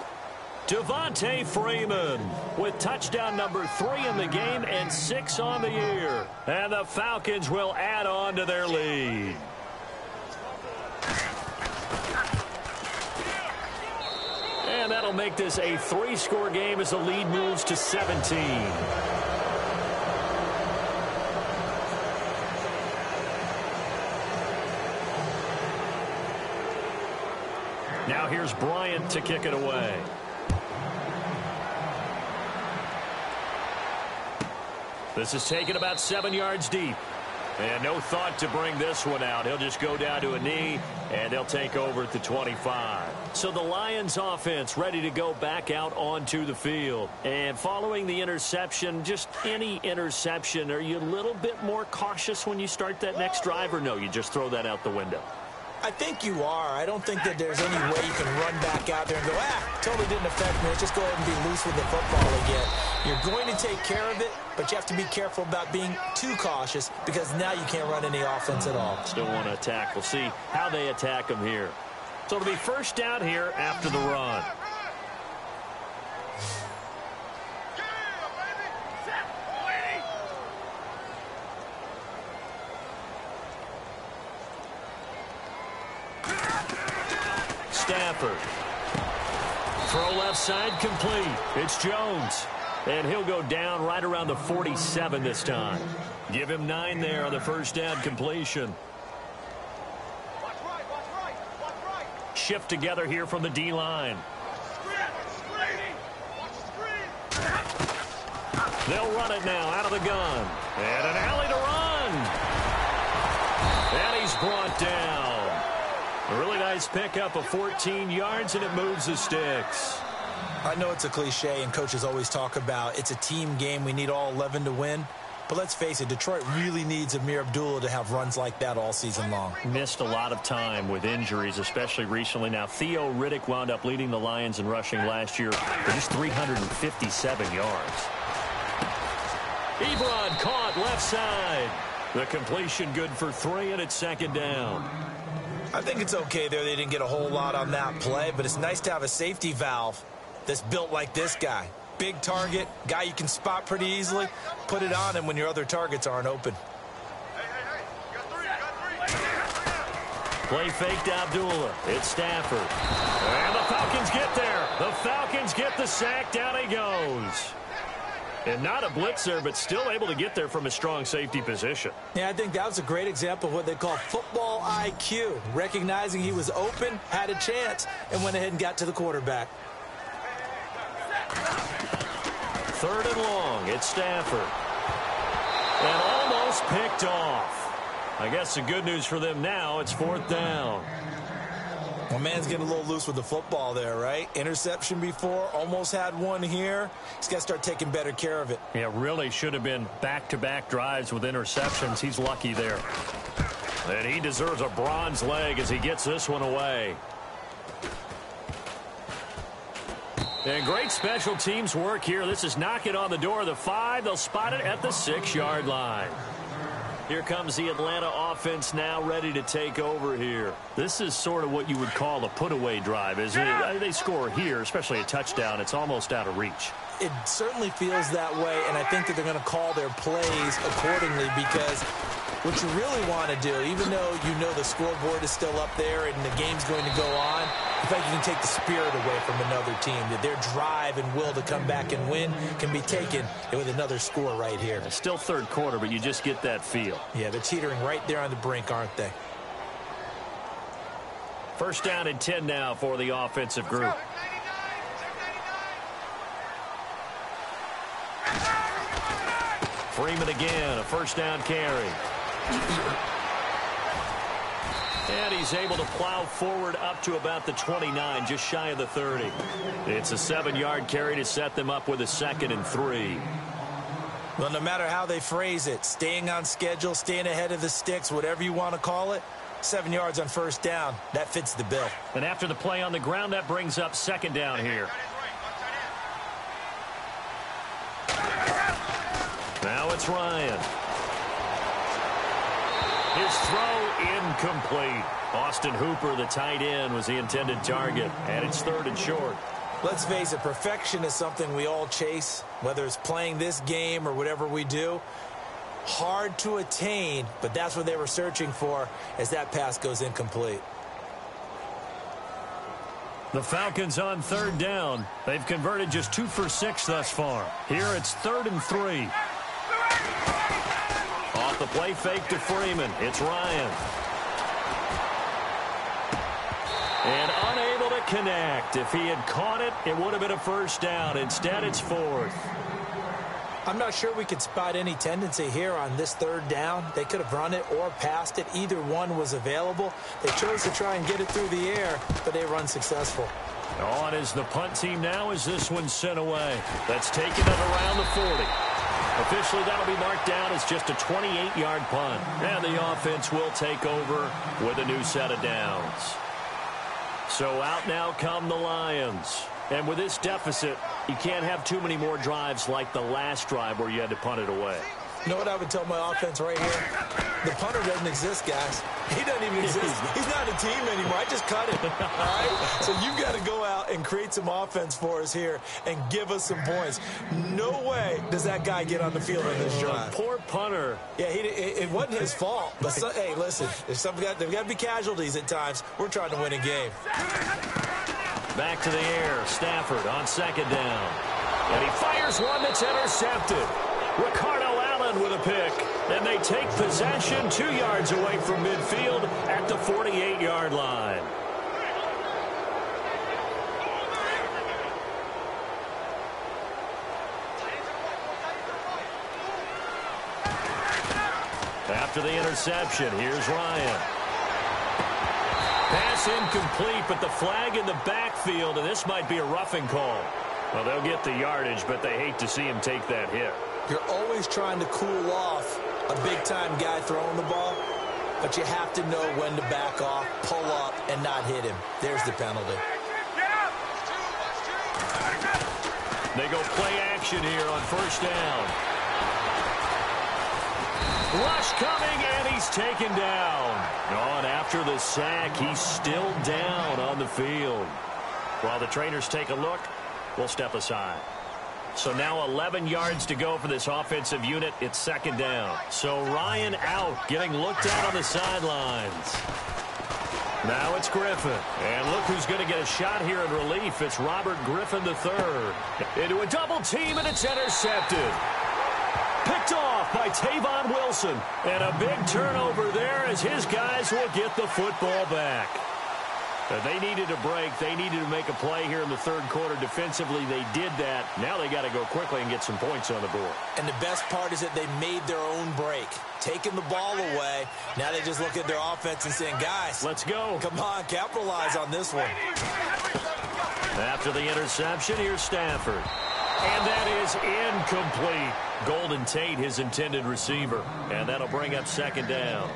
Devontae Freeman with touchdown number 3 in the game and 6 on the year. And the Falcons will add on to their lead. And that'll make this a 3-score game as the lead moves to 17. Now here's Bryant to kick it away. This is taken about 7 yards deep. And no thought to bring this one out. He'll just go down to a knee, and they'll take over at the 25. So the Lions offense ready to go back out onto the field. And following the interception, just any interception, are you a little bit more cautious when you start that next drive, or no, you just throw that out the window? I think you are. I don't think that there's any way you can run back out there and go, totally didn't affect me. Let's just go ahead and be loose with the football again. You're going to take care of it, but you have to be careful about being too cautious because now you can't run any offense at all. Still want to attack. We'll see how they attack them here. So it'll be 1st down here after the run. Stafford. Throw left side complete. It's Jones. And he'll go down right around the 47 this time. Give him 9 there on the 1st down completion. Shift together here from the D-line. They'll run it now out of the gun. And an alley to run. And he's brought down. A really nice pickup of 14 yards, and it moves the sticks. I know it's a cliche, and coaches always talk about it's a team game. We need all 11 to win. But let's face it, Detroit really needs Amir Abdullah to have runs like that all season long. Missed a lot of time with injuries, especially recently. Now, Theo Riddick wound up leading the Lions in rushing last year for just 357 yards. Ebron caught left side. The completion good for 3, and it's 2nd down. I think it's okay there. They didn't get a whole lot on that play, but it's nice to have a safety valve that's built like this guy. Big target, guy you can spot pretty easily. Put it on him when your other targets aren't open. Play fake to Abdullah. It's Stafford. And the Falcons get there. The Falcons get the sack. Down he goes. And not a blitzer, but still able to get there from a strong safety position. Yeah, I think that was a great example of what they call football IQ. Recognizing he was open, had a chance, and went ahead and got to the quarterback. 3rd and long. It's Stafford. And almost picked off. I guess the good news for them now, it's 4th down. Well, man's getting a little loose with the football there, right? Interception before, almost had one here. He's got to start taking better care of it. Yeah, really should have been back-to-back drives with interceptions. He's lucky there. And he deserves a bronze leg as he gets this one away. And great special teams work here. This is knocking on the door of the 5. They'll spot it at the 6-yard line. Here comes the Atlanta offense now ready to take over here. This is sort of what you would call a put-away drive, isn't it? They score here, especially a touchdown. It's almost out of reach. It certainly feels that way, and I think that they're going to call their plays accordingly because what you really want to do, even though you know the scoreboard is still up there and the game's going to go on, I think you can take the spirit away from another team, that their drive and will to come back and win can be taken with another score right here. It's still 3rd quarter, but you just get that feel. Yeah, they're teetering right there on the brink, aren't they? 1st down and 10 now for the offensive group. Freeman again, a 1st down carry. And he's able to plow forward up to about the 29, just shy of the 30. It's a 7-yard carry to set them up with a 2nd and 3. Well, no matter how they phrase it, staying on schedule, staying ahead of the sticks, whatever you want to call it, 7 yards on 1st down, that fits the bill. And after the play on the ground, that brings up 2nd down here. Now it's Ryan. His throw incomplete. Austin Hooper, the tight end, was the intended target. And it's 3rd and short. Let's face it, perfection is something we all chase, whether it's playing this game or whatever we do. Hard to attain, but that's what they were searching for as that pass goes incomplete. The Falcons on 3rd down. They've converted just 2 for 6 thus far. Here it's 3rd and 3. Off the play fake to Freeman. It's Ryan. And unable to connect. If he had caught it, it would have been a 1st down. Instead, it's 4th. I'm not sure we could spot any tendency here on this 3rd down. They could have run it or passed it. Either one was available. They chose to try and get it through the air, but they were unsuccessful. On is the punt team now as this one's sent away. That's taken it around the 40. Officially, that'll be marked down as just a 28-yard punt. And the offense will take over with a new set of downs. So out now come the Lions. And with this deficit, you can't have too many more drives like the last drive where you had to punt it away. You know what I would tell my offense right here? The punter doesn't exist, guys. He doesn't even exist. He's not a team anymore. I just cut him. All right? So you've got to go out and create some offense for us here and give us some points. No way does that guy get on the field in this drive. Poor punter. Yeah, it wasn't his fault. But hey, listen, there's got to be casualties at times. We're trying to win a game. Back to the air. Stafford on 2nd down. And he fires one that's intercepted. Ricardo Allen with a pick. And they take possession 2 yards away from midfield at the 48-yard line. After the interception, here's Ryan. Pass incomplete, but the flag in the backfield, and this might be a roughing call. Well, they'll get the yardage, but they hate to see him take that hit. You're always trying to cool off a big-time guy throwing the ball, but you have to know when to back off, pull up, and not hit him. There's the penalty. They go play action here on 1st down. Rush coming, and he's taken down. Oh, and after the sack, he's still down on the field. While the trainers take a look, we'll step aside. So now 11 yards to go for this offensive unit. It's 2nd down. So Ryan out, getting looked at on the sidelines. Now it's Griffin. And look who's going to get a shot here in relief. It's Robert Griffin III. Into a double team, and it's intercepted. Picked off by Tavon Wilson. And a big turnover there as his guys will get the football back. They needed a break. They needed to make a play here in the third quarter. Defensively, they did that. Now they got to go quickly and get some points on the board. And the best part is that they made their own break. Taking the ball away. Now they just look at their offense and saying, guys, let's go. Come on, capitalize on this one. After the interception, here's Stafford. And that is incomplete. Golden Tate, his intended receiver. And that'll bring up second down.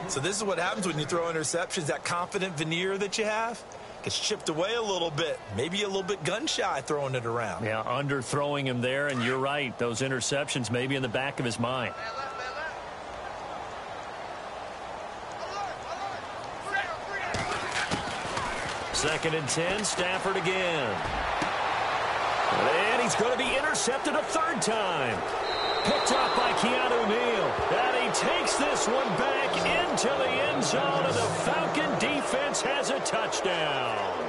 So this is what happens when you throw interceptions. That confident veneer that you have gets chipped away a little bit. Maybe a little bit gun-shy throwing it around. Yeah, underthrowing him there, and you're right. Those interceptions maybe in the back of his mind. Second and 10, Stafford again. And he's going to be intercepted a third time. Picked off by Keanu Neal. And he takes this one back into the end zone, and the Falcon defense has a touchdown.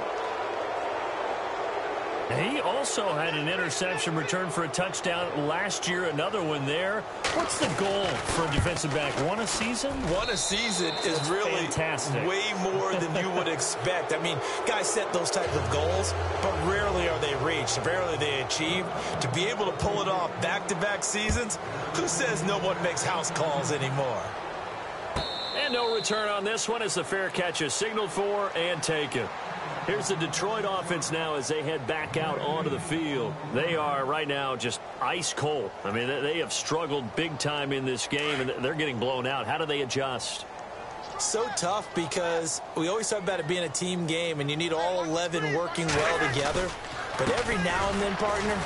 He also had an interception return for a touchdown last year, another one there. What's the goal for a defensive back? One a season? One a season is really fantastic. Way more than you would expect. I mean, guys set those types of goals, but rarely are they reached. Rarely are they achieved. To be able to pull it off back-to-back seasons, who says no one makes house calls anymore? And no return on this one as the fair catch is signaled for and taken. Here's the Detroit offense now as they head back out onto the field. They are right now just ice cold. I mean, they have struggled big time in this game, and they're getting blown out. How do they adjust? So tough because we always talk about it being a team game, and you need all 11 working well together. But every now and then, partner,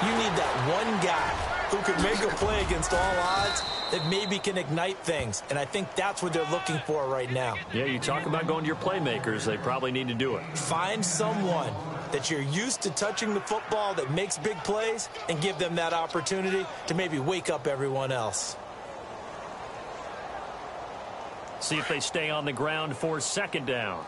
you need that one guy who can make a play against all odds that maybe can ignite things. And I think that's what they're looking for right now. Yeah, you talk about going to your playmakers. They probably need to do it. Find someone that you're used to touching the football that makes big plays and give them that opportunity to maybe wake up everyone else. See if they stay on the ground for second down.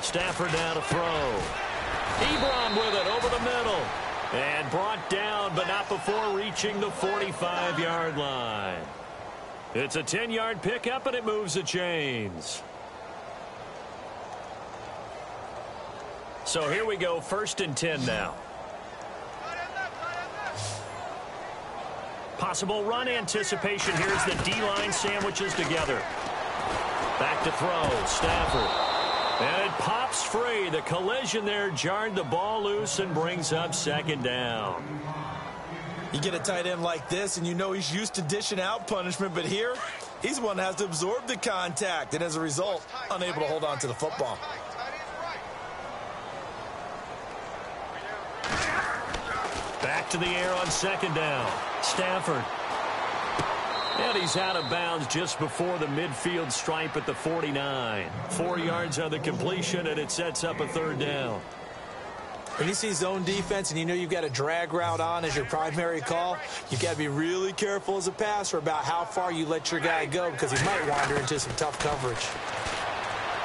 Stafford down to throw. Ebron with it over the middle. And brought down, but not before reaching the 45-yard line. It's a 10-yard pickup, and it moves the chains. So here we go, 1st and 10 now. Possible run anticipation. Here's the D-line sandwiches together. Back to throw, Stafford. And it pops free. The collision there jarred the ball loose and brings up second down. You get a tight end like this, and you know he's used to dishing out punishment, but here, he's the one that has to absorb the contact, and as a result, unable to hold on to the football. Back to the air on second down. Stafford. And he's out of bounds just before the midfield stripe at the 49. 4 yards on the completion, and it sets up a third down. When you see zone defense and you know you've got a drag route on as your primary call, you've got to be really careful as a passer about how far you let your guy go because he might wander into some tough coverage.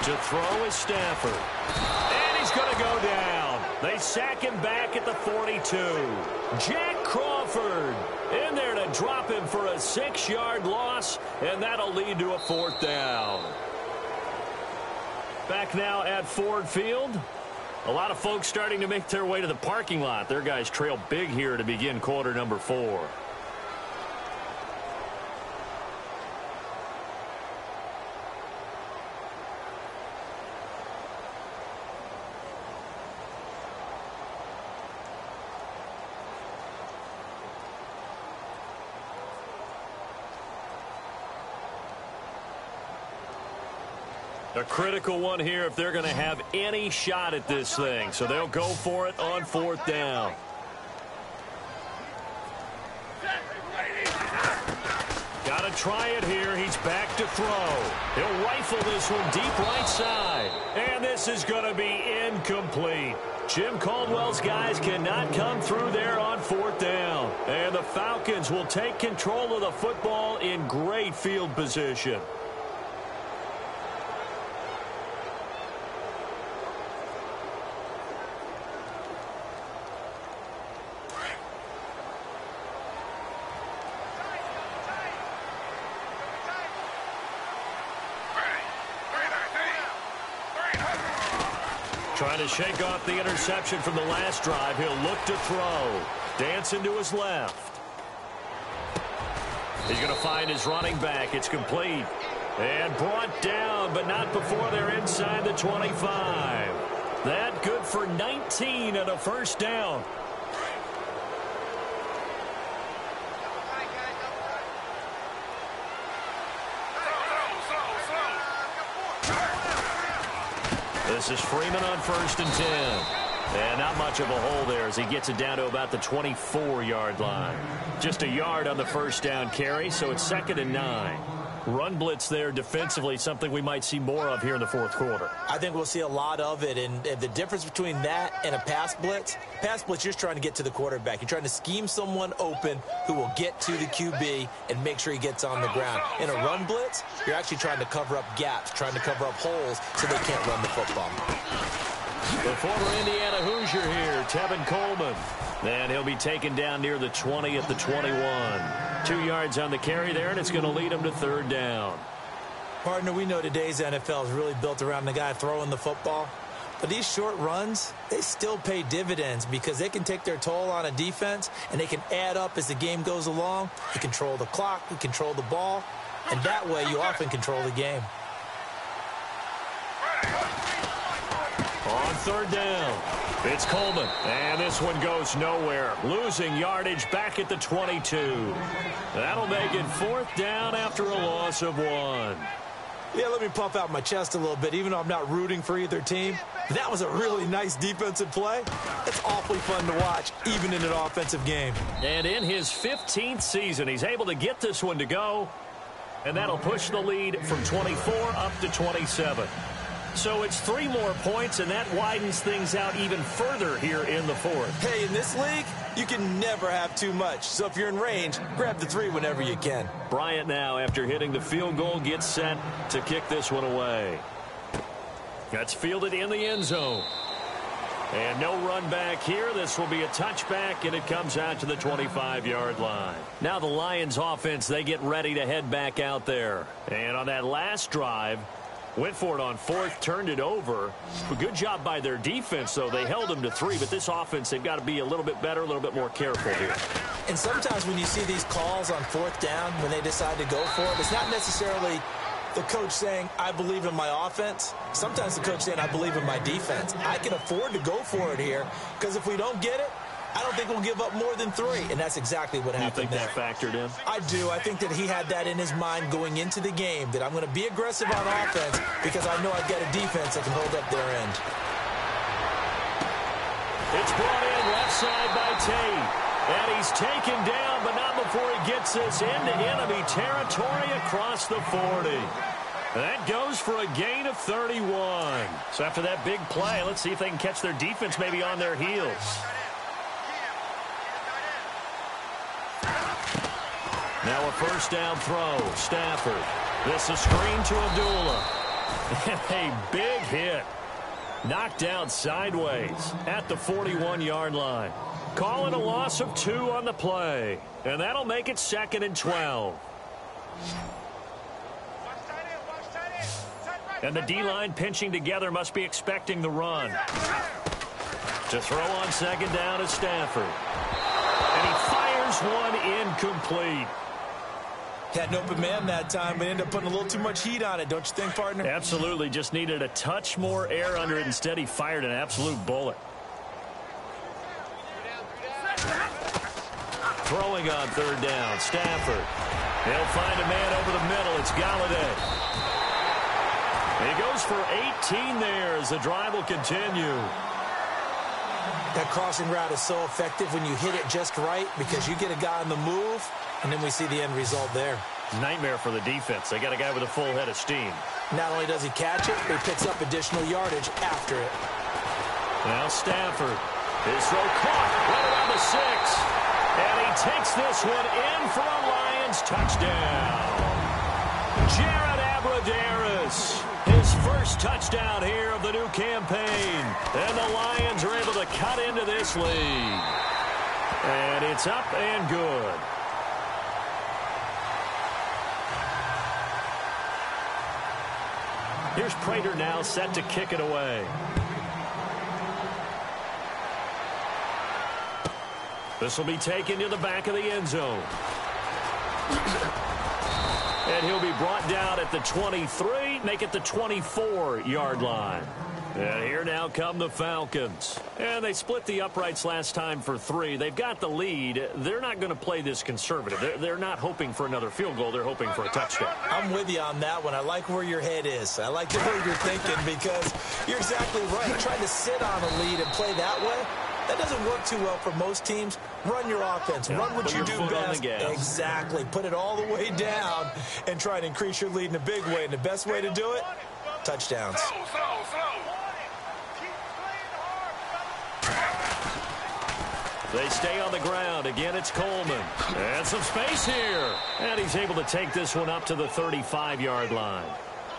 To throw is Stafford. And he's going to go down. They sack him back at the 42. Jack Crawford in there to drop him for a 6-yard loss, and that'll lead to a fourth down. Back now at Ford Field. A lot of folks starting to make their way to the parking lot. Their guys trail big here to begin quarter number 4. A critical one here if they're going to have any shot at this thing. So they'll go for it on fourth down. Got to try it here. He's back to throw. He'll rifle this one deep right side. And this is going to be incomplete. Jim Caldwell's guys cannot come through there on 4th down. And the Falcons will take control of the football in great field position. Trying to shake off the interception from the last drive. He'll look to throw. Dancing to his left. He's going to find his running back. It's complete. And brought down, but not before they're inside the 25. That good for 19 and a first down. This is Freeman on 1st and 10. And not much of a hole there as he gets it down to about the 24-yard line. Just a yard on the first down carry, so it's 2nd and 9. Run blitz there defensively, something we might see more of here in the 4th quarter. I think we'll see a lot of it, and the difference between that and a pass blitz, you're just trying to get to the quarterback. You're trying to scheme someone open who will get to the QB and make sure he gets on the ground. In a run blitz, you're actually trying to cover up gaps, trying to cover up holes so they can't run the football. The former Indiana Hoosier here, Tevin Coleman. And he'll be taken down near the 20 at the 21. 2 yards on the carry there, and it's going to lead him to 3rd down. Partner, we know today's NFL is really built around the guy throwing the football. But these short runs, they still pay dividends because they can take their toll on a defense, and they can add up as the game goes along. You control the clock, you control the ball, and that way you often control the game. On 3rd down, it's Coleman, and this one goes nowhere. Losing yardage back at the 22. That'll make it 4th down after a loss of 1. Yeah, let me puff out my chest a little bit, even though I'm not rooting for either team. That was a really nice defensive play. It's awfully fun to watch, even in an offensive game. And in his 15th season, he's able to get this one to go, and that'll push the lead from 24 up to 27. So it's 3 more points, and that widens things out even further here in the 4th. Hey, in this league, you can never have too much. So if you're in range, grab the 3 whenever you can. Bryant now, after hitting the field goal, gets set to kick this one away. That's fielded in the end zone. And no run back here. This will be a touchback, and it comes out to the 25-yard line. Now the Lions offense, they get ready to head back out there. And on that last drive, went for it on 4th, turned it over. A good job by their defense, though. They held them to 3, but this offense, they've got to be a little bit better, a little bit more careful here. And sometimes when you see these calls on 4th down, when they decide to go for it, it's not necessarily the coach saying, I believe in my offense. Sometimes the coach saying, I believe in my defense. I can afford to go for it here, because if we don't get it, I don't think we'll give up more than 3, and that's exactly what happened. You think that factored in? I do. I think that he had that in his mind going into the game, that I'm going to be aggressive on offense because I know I've got a defense that can hold up their end. It's brought in left side by Tate. And he's taken down, but not before he gets this into enemy territory across the 40. That goes for a gain of 31. So after that big play, let's see if they can catch their defense maybe on their heels. Now a first down throw. Stafford. This is screen to Abdullah. And a big hit. Knocked down sideways at the 41-yard line. Calling a loss of 2 on the play. And that'll make it 2nd and 12. And the D-line pinching together must be expecting the run. To throw on 2nd down is Stafford. And he fires one incomplete. Had an open man that time, but ended up putting a little too much heat on it, don't you think, partner? Absolutely. Just needed a touch more air under it. Instead, he fired an absolute bullet. Throwing on 3rd down, Stafford. He'll find a man over the middle. It's Galladay. He goes for 18 there as the drive will continue. That crossing route is so effective when you hit it just right because you get a guy on the move, and then we see the end result there. Nightmare for the defense. They got a guy with a full head of steam. Not only does he catch it, but he picks up additional yardage after it. Now Stafford. His throw caught right around the 6. And he takes this one in for a Lions touchdown. Jared Abbrederis. His first touchdown here of the new campaign. And the Lions are able to cut into this lead. And it's up and good. Here's Prater now set to kick it away. This will be taken to the back of the end zone. And he'll be brought down at the 23, make it the 24-yard line. And here now come the Falcons. And they split the uprights last time for 3. They've got the lead. They're not going to play this conservative. They're not hoping for another field goal. They're hoping for a touchdown. I'm with you on that one. I like where your head is. I like the way you're thinking because you're exactly right. Trying to sit on a lead and play that way, that doesn't work too well for most teams. Run your offense. Run what you do best. Exactly. Put it all the way down and try to increase your lead in a big way. And the best way to do it, touchdowns. They stay on the ground. Again, it's Coleman. And some space here. And he's able to take this one up to the 35-yard line.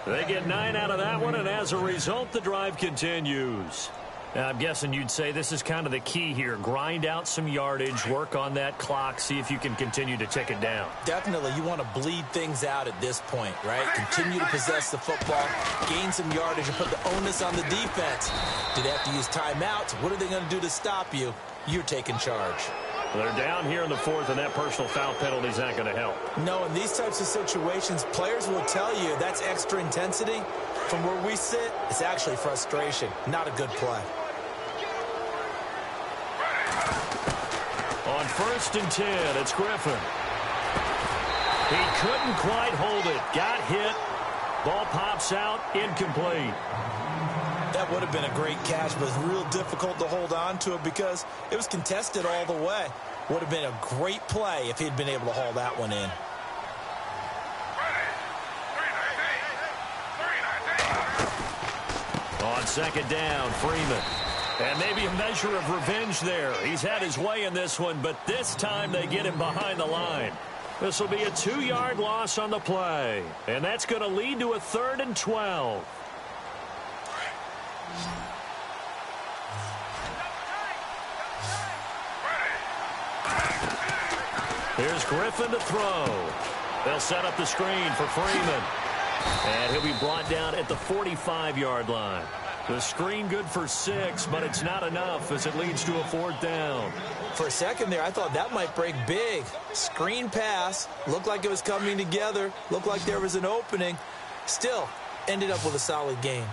They get 9 out of that one, and as a result, the drive continues. Now, I'm guessing you'd say this is kind of the key here. Grind out some yardage, work on that clock, see if you can continue to tick it down. Definitely. You want to bleed things out at this point, right? Continue to possess the football, gain some yardage, and put the onus on the defense. Do they have to use timeouts? What are they going to do to stop you? You're taking charge. They're down here in the 4th, and that personal foul penalty is not going to help. No, in these types of situations, players will tell you that's extra intensity. From where we sit, it's actually frustration, not a good play. On 1st and 10, it's Griffin. He couldn't quite hold it. Got hit. Ball pops out, incomplete. That would have been a great catch, but it was real difficult to hold on to it because it was contested all the way. Would have been a great play if he'd been able to haul that one in. On 2nd down, Freeman. And maybe a measure of revenge there. He's had his way in this one, but this time they get him behind the line. This will be a 2-yard loss on the play. And that's going to lead to a 3rd and 12. Here's Griffin to throw. They'll set up the screen for Freeman. And he'll be brought down at the 45-yard line. The screen good for 6, but it's not enough as it leads to a 4th down. For a second there, I thought that might break big. Screen pass. Looked like it was coming together. Looked like there was an opening. Still, ended up with a solid game.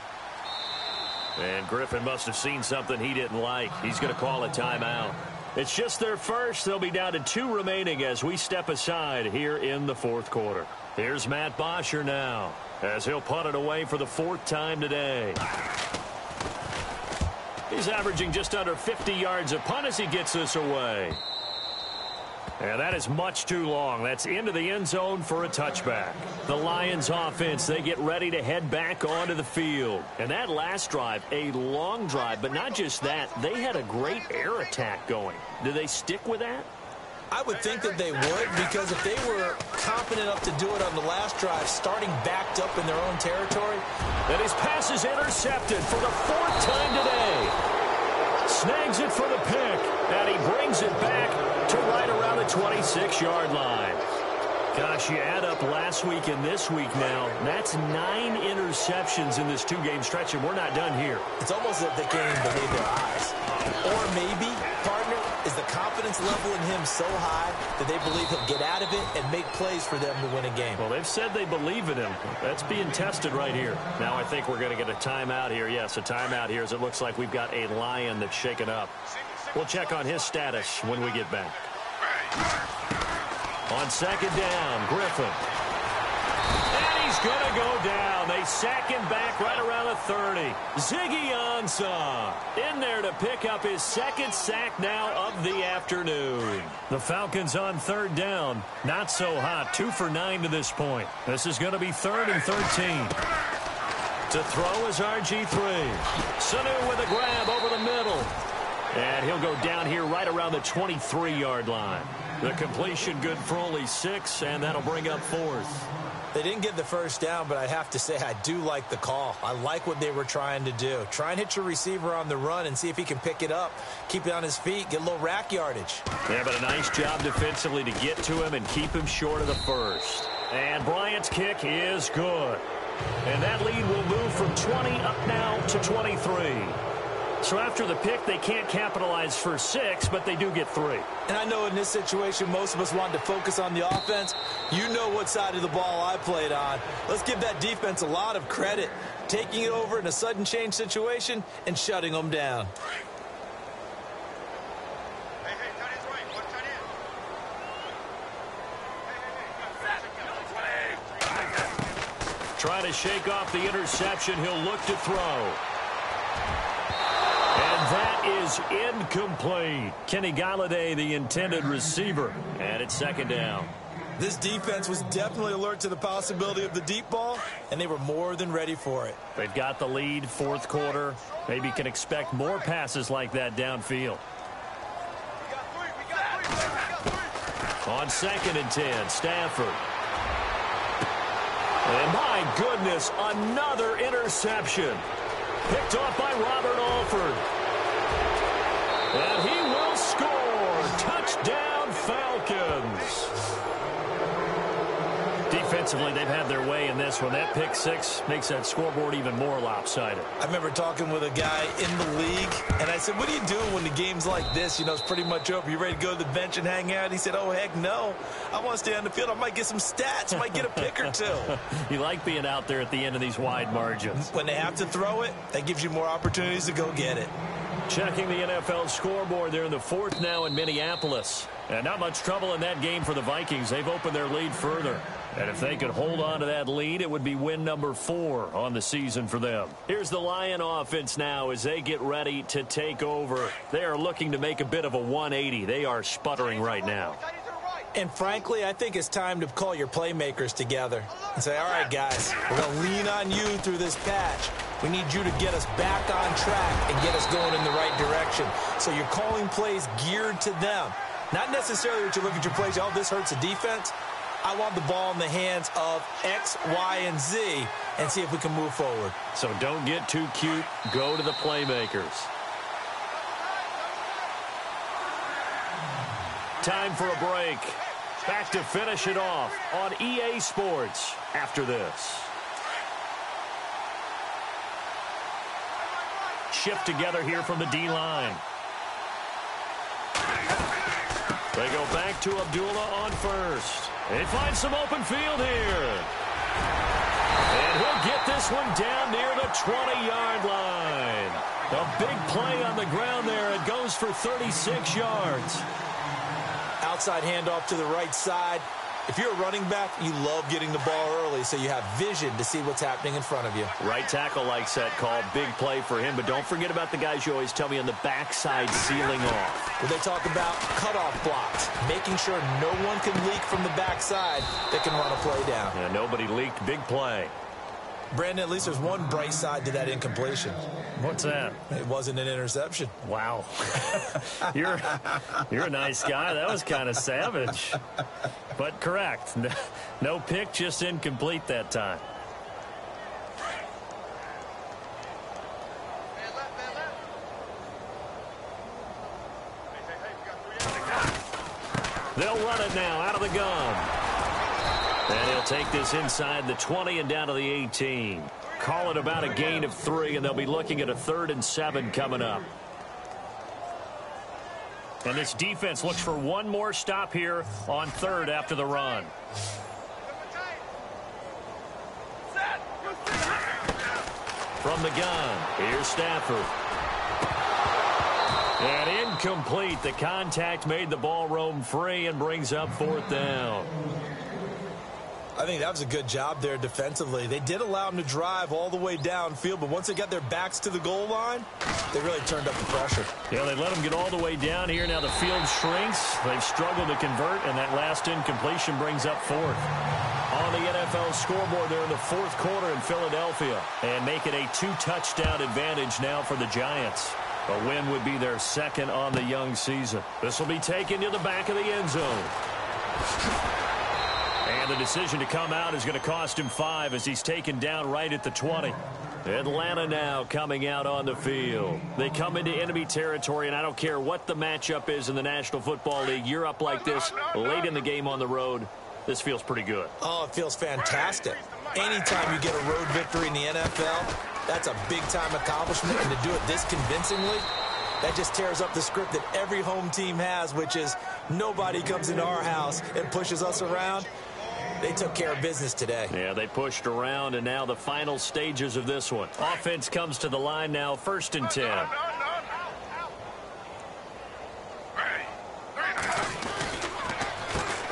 And Griffin must have seen something he didn't like. He's going to call a timeout. It's just their first. They'll be down to 2 remaining as we step aside here in the 4th quarter. Here's Matt Bosher now as he'll punt it away for the 4th time today. He's averaging just under 50 yards a punt as he gets this away. And that is much too long. That's into the end zone for a touchback. The Lions offense, they get ready to head back onto the field. And that last drive, a long drive, but not just that. They had a great air attack going. Do they stick with that? I would think that they would, because if they were confident enough to do it on the last drive, starting backed up in their own territory. And his pass is intercepted for the 4th time today. Snags it for the pick, and he brings it back to right around the 26-yard line. Gosh, you add up last week and this week now, that's 9 interceptions in this 2-game stretch, and we're not done here. It's almost as if they can't even believe their eyes. Or maybe, partner, is the confidence level in him so high that they believe he'll get out of it and make plays for them to win a game. Well, they've said they believe in him. That's being tested right here. Now I think we're going to get a timeout here. Yes, a timeout here as it looks like we've got a Lion that's shaken up. We'll check on his status when we get back. On 2nd down, Griffin. And he's He's going to go down. They sack him back right around the 30. Ziggy Ansah in there to pick up his second sack now of the afternoon. The Falcons on 3rd down. Not so hot. 2 for 9 to this point. This is going to be 3rd and 13. To throw is RG3. Sanu with a grab over the middle. And he'll go down here right around the 23-yard line. The completion good for only 6, and that'll bring up 4th. They didn't get the first down, but I have to say I do like the call. I like what they were trying to do. Try and hit your receiver on the run and see if he can pick it up, keep it on his feet, get a little rack yardage. Yeah, but a nice job defensively to get to him and keep him short of the first. And Bryant's kick is good. And that lead will move from 20 up now to 23. So after the pick, they can't capitalize for 6, but they do get 3. And I know in this situation, most of us wanted to focus on the offense. You know what side of the ball I played on. Let's give that defense a lot of credit, taking it over in a sudden change situation and shutting them down. Trying to shake off the interception. He'll look to throw. And that is incomplete. Kenny Galladay, the intended receiver. And it's 2nd down. This defense was definitely alert to the possibility of the deep ball, and they were more than ready for it. They've got the lead, 4th quarter. Maybe can expect more passes like that downfield. On 2nd and 10, Stafford. And my goodness, another interception. Picked off by Robert Alford. And he will score. Touchdown, Falcons. Defensively, they've had their way in this one. That pick 6 makes that scoreboard even more lopsided. I remember talking with a guy in the league, and I said, what do you do when the game's like this? You know, it's pretty much over. You ready to go to the bench and hang out? He said, oh, heck no. I want to stay on the field. I might get some stats. I might get a pick or 2. You like being out there at the end of these wide margins. When they have to throw it, that gives you more opportunities to go get it. Checking the NFL scoreboard, they're in the 4th now in Minneapolis. And not much trouble in that game for the Vikings. They've opened their lead further. And if they could hold on to that lead, it would be win number 4 on the season for them. Here's the Lion offense now as they get ready to take over. They are looking to make a bit of a 180. They are sputtering right now. And frankly, I think it's time to call your playmakers together and say, all right, guys, we're going to lean on you through this patch. We need you to get us back on track and get us going in the right direction. So you're calling plays geared to them. Not necessarily that you look at your plays, oh, this hurts the defense. I want the ball in the hands of X, Y, and Z and see if we can move forward. So don't get too cute. Go to the playmakers. Time for a break. Back to finish it off on EA Sports after this. Shift together here from the D-line. They go back to Abdullah on first. They find some open field here. And he'll get this one down near the 20-yard line. A big play on the ground there. It goes for 36 yards. Outside handoff to the right side. If you're a running back, you love getting the ball early so you have vision to see what's happening in front of you. Right tackle likes that call. Big play for him. But don't forget about the guys you always tell me on the backside sealing off. Well, they talk about cutoff blocks, making sure no one can leak from the backside that can run a play down. Yeah, nobody leaked. Big play. Brandon, at least there's one bright side to that incompletion. What's that? It wasn't an interception. Wow. You're a nice guy. That was kind of savage. But correct. No pick, just incomplete that time. They'll run it now out of the gun. And he'll take this inside the 20 and down to the 18. Call it about a gain of 3, and they'll be looking at a 3rd and 7 coming up. And this defense looks for one more stop here on 3rd after the run. From the gun, here's Stafford. And incomplete. The contact made the ball roam free and brings up 4th down. I think that was a good job there defensively. They did allow them to drive all the way downfield, but once they got their backs to the goal line, they really turned up the pressure. Yeah, they let them get all the way down here. Now the field shrinks. They've struggled to convert, and that last incompletion brings up fourth. On the NFL scoreboard, they're in the fourth quarter in Philadelphia and make it a 2-touchdown advantage now for the Giants. A win would be their second on the young season. This will be taken to the back of the end zone. And the decision to come out is going to cost him 5 as he's taken down right at the 20. Atlanta now coming out on the field. They come into enemy territory, and I don't care what the matchup is in the National Football League. You're up like this late in the game on the road. This feels pretty good. Oh, it feels fantastic. Anytime you get a road victory in the NFL, that's a big-time accomplishment, and to do it this convincingly, that just tears up the script that every home team has, which is nobody comes into our house and pushes us around. They took care of business today. Yeah, they pushed around, and now the final stages of this one. Offense comes to the line now, 1st and 10.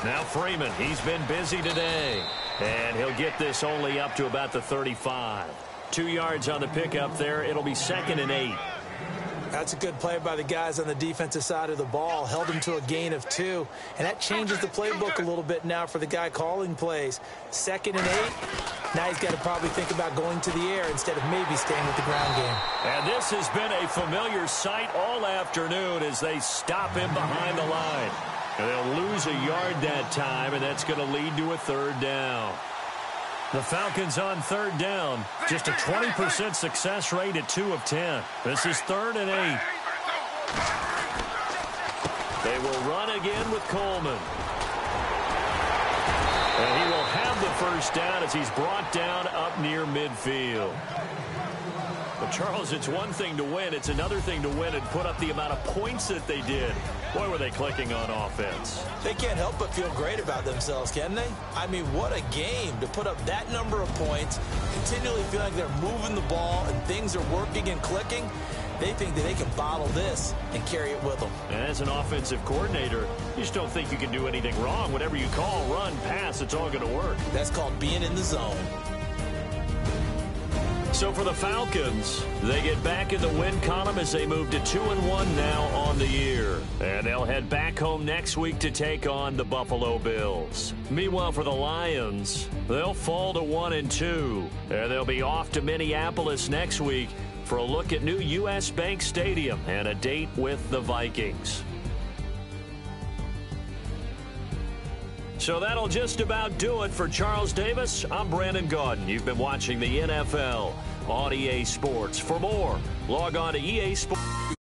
Now Freeman, he's been busy today, and he'll get this only up to about the 35. 2 yards on the pickup there. It'll be 2nd and 8. That's a good play by the guys on the defensive side of the ball. Held him to a gain of 2. And that changes the playbook a little bit now for the guy calling plays. 2nd and 8. Now he's got to probably think about going to the air instead of maybe staying with the ground game. And this has been a familiar sight all afternoon as they stop him behind the line. And they'll lose a yard that time, and that's going to lead to a 3rd down. The Falcons on 3rd down. Just a 20% success rate at 2 of 10. This is 3rd and 8. They will run again with Coleman. And he will have the 1st down as he's brought down up near midfield. But, Charles, it's one thing to win. It's another thing to win and put up the amount of points that they did. Boy, were they clicking on offense. They can't help but feel great about themselves, can they? I mean, what a game to put up that number of points, continually feel like they're moving the ball and things are working and clicking. They think that they can bottle this and carry it with them. And as an offensive coordinator, you just don't think you can do anything wrong. Whatever you call, run, pass, it's all going to work. That's called being in the zone. So for the Falcons, they get back in the win column as they move to 2-1 now on the year. And they'll head back home next week to take on the Buffalo Bills. Meanwhile, for the Lions, they'll fall to 1-2. And they'll be off to Minneapolis next week for a look at new U.S. Bank Stadium and a date with the Vikings. So that'll just about do it for Charles Davis. I'm Brandon Gaudin. You've been watching the NFL on EA Sports. For more, log on to EA Sports.